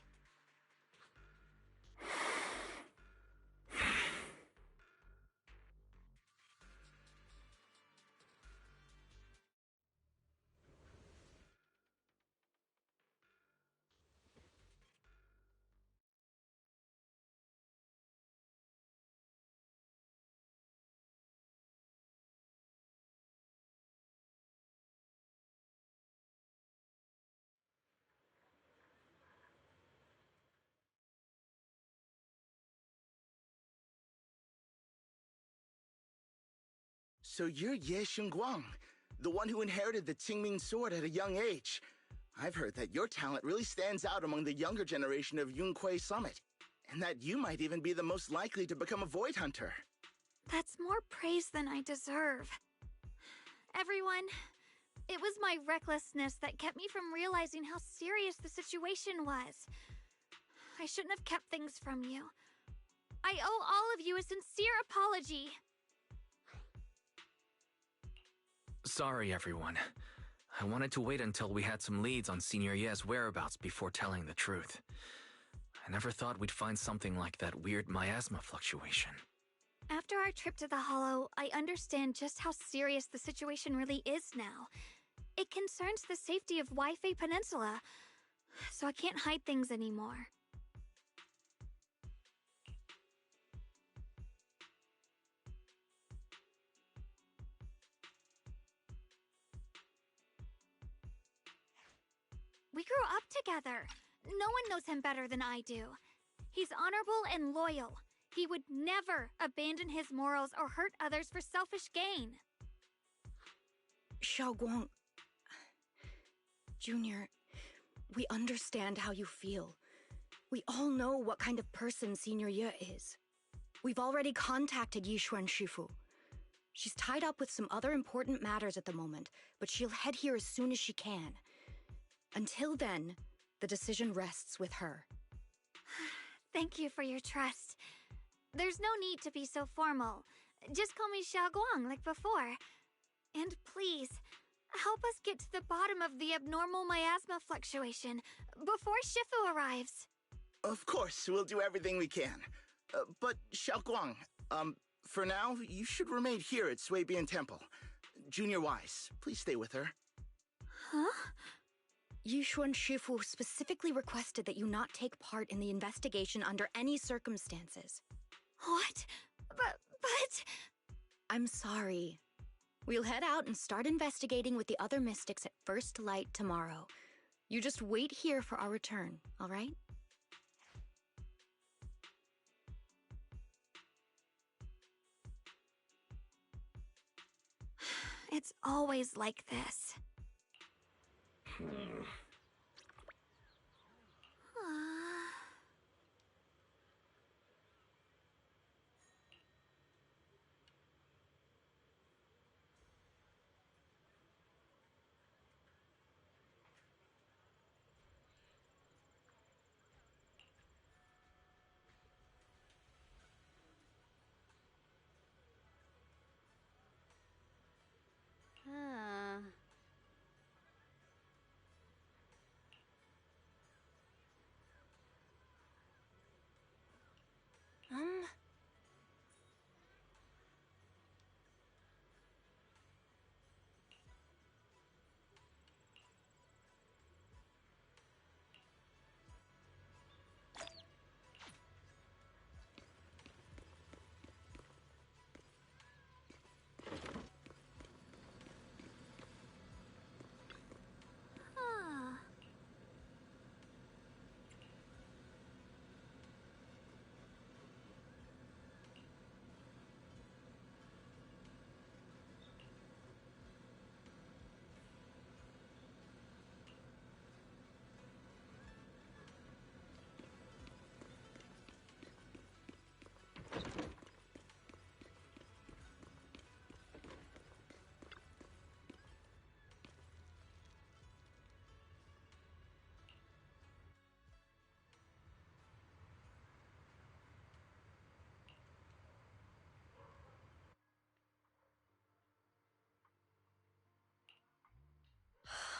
So you're Ye Xingguang, the one who inherited the Qingming sword at a young age. I've heard that your talent really stands out among the younger generation of Yunquei Summit, and that you might even be the most likely to become a Void Hunter. That's more praise than I deserve. Everyone, it was my recklessness that kept me from realizing how serious the situation was. I shouldn't have kept things from you. I owe all of you a sincere apology. Sorry, everyone. I wanted to wait until we had some leads on Senior Ye's whereabouts before telling the truth. I never thought we'd find something like that weird miasma fluctuation. After our trip to the Hollow, I understand just how serious the situation really is now. It concerns the safety of Waifei Peninsula, so I can't hide things anymore. We grew up together. No one knows him better than I do. He's honorable and loyal. He would never abandon his morals or hurt others for selfish gain. Xiaoguang... Junior, we understand how you feel. We all know what kind of person Senior Ye is. We've already contacted Yishuan Shifu. She's tied up with some other important matters at the moment, but she'll head here as soon as she can. Until then, the decision rests with her. Thank you for your trust. There's no need to be so formal. Just call me Xiaoguang like before. And please, help us get to the bottom of the abnormal miasma fluctuation before Shifu arrives. Of course, we'll do everything we can. But Xiaoguang, for now, you should remain here at Suibian Temple. Junior Wise, please stay with her. Huh? Yishuan Shifu specifically requested that you not take part in the investigation under any circumstances. What? But... I'm sorry. We'll head out and start investigating with the other mystics at first light tomorrow. You just wait here for our return, all right? It's always like this.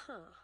Huh.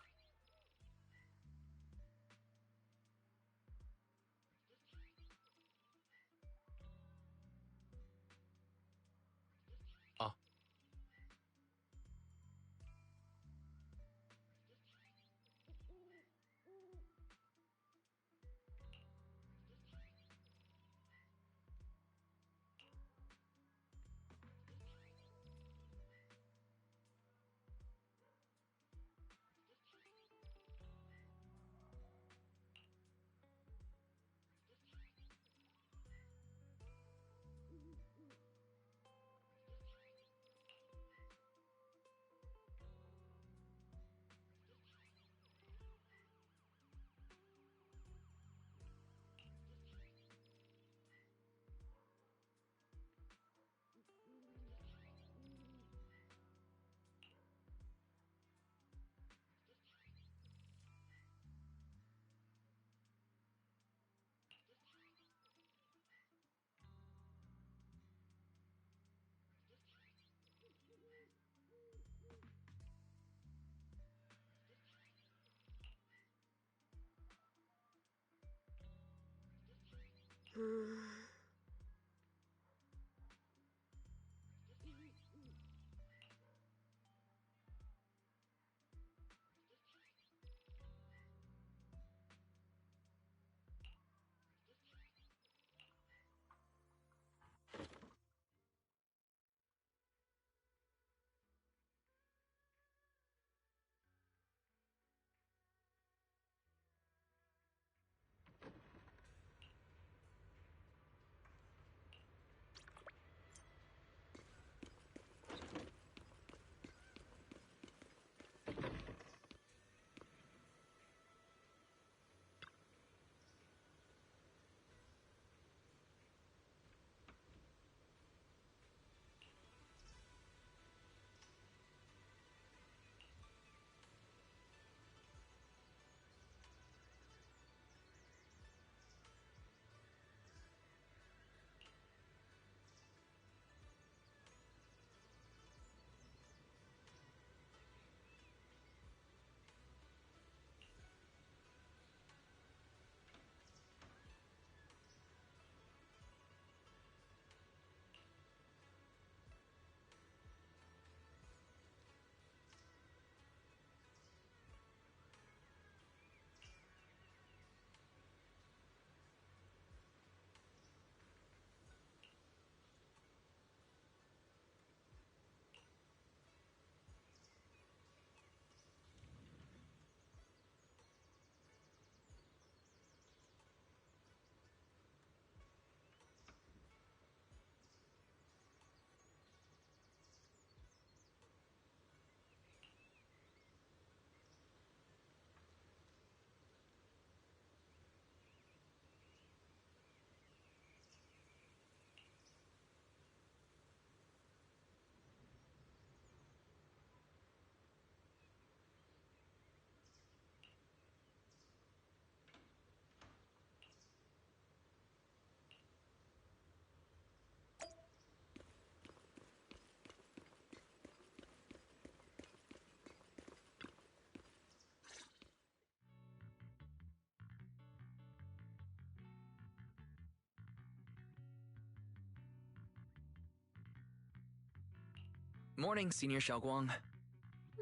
Morning, Senior Xiaoguang.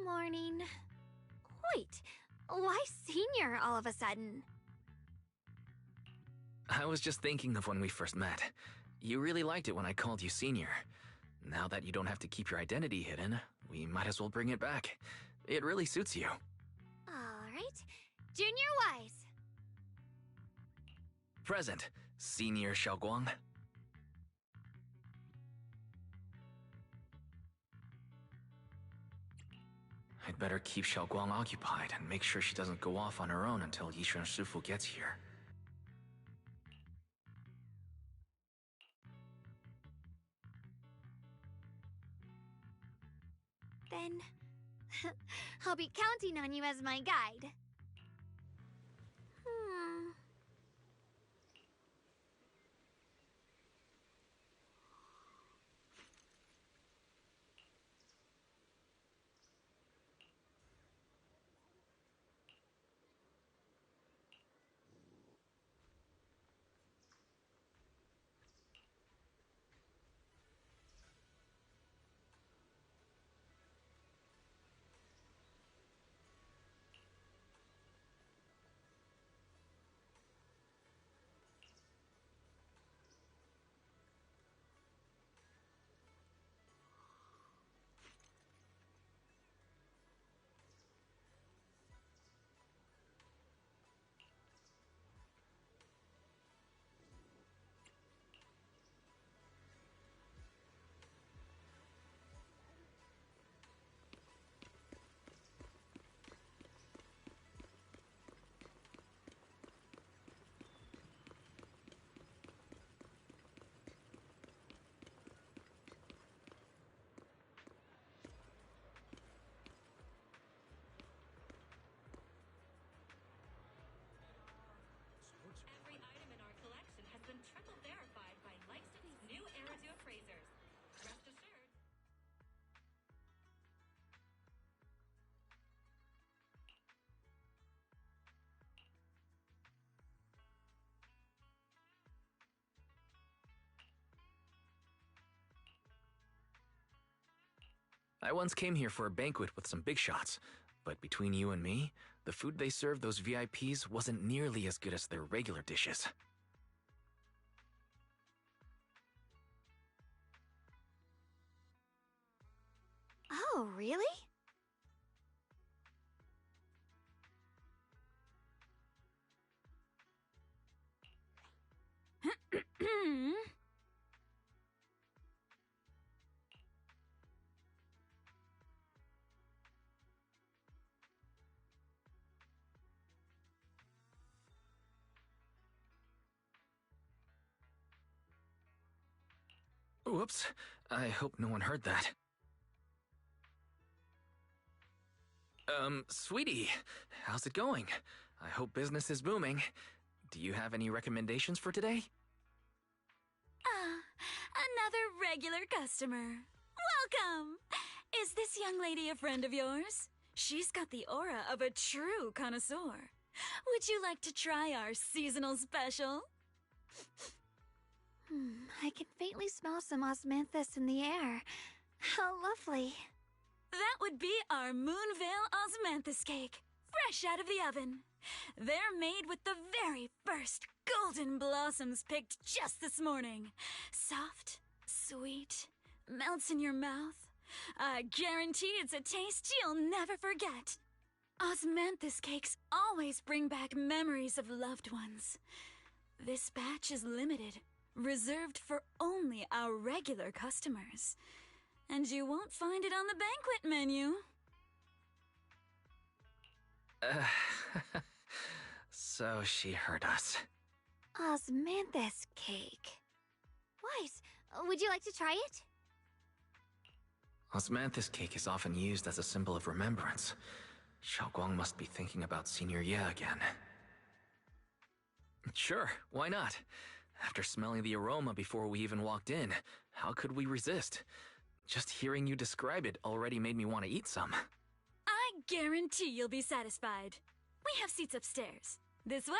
Morning. Wait, why senior all of a sudden? I was just thinking of when we first met. You really liked it when I called you Senior. Now that you don't have to keep your identity hidden, we might as well bring it back. It really suits you. Alright. Junior Wise. Present, Senior Xiaoguang. I'd better keep Xiaoguang occupied and make sure she doesn't go off on her own until Yishuan Shifu gets here. Then I'll be counting on you as my guide. I once came here for a banquet with some big shots, but between you and me, the food they served those VIPs wasn't nearly as good as their regular dishes. Oh, really? Whoops, I hope no one heard that. Sweetie, how's it going? I hope business is booming. Do you have any recommendations for today? Another regular customer. Welcome! Is this young lady a friend of yours? She's got the aura of a true connoisseur. Would you like to try our seasonal special? I can faintly smell some osmanthus in the air. How lovely. That would be our Moonvale Osmanthus cake, fresh out of the oven. They're made with the very first golden blossoms picked just this morning. Soft, sweet, melts in your mouth. I guarantee it's a taste you'll never forget. Osmanthus cakes always bring back memories of loved ones. This batch is limited, reserved for only our regular customers. And you won't find it on the banquet menu. So she heard us. Osmanthus cake. Weiss, would you like to try it? Osmanthus cake is often used as a symbol of remembrance. Xiaoguang must be thinking about Senior Ye again. Sure, why not? After smelling the aroma before we even walked in, how could we resist? Just hearing you describe it already made me want to eat some. I guarantee you'll be satisfied. We have seats upstairs. This way!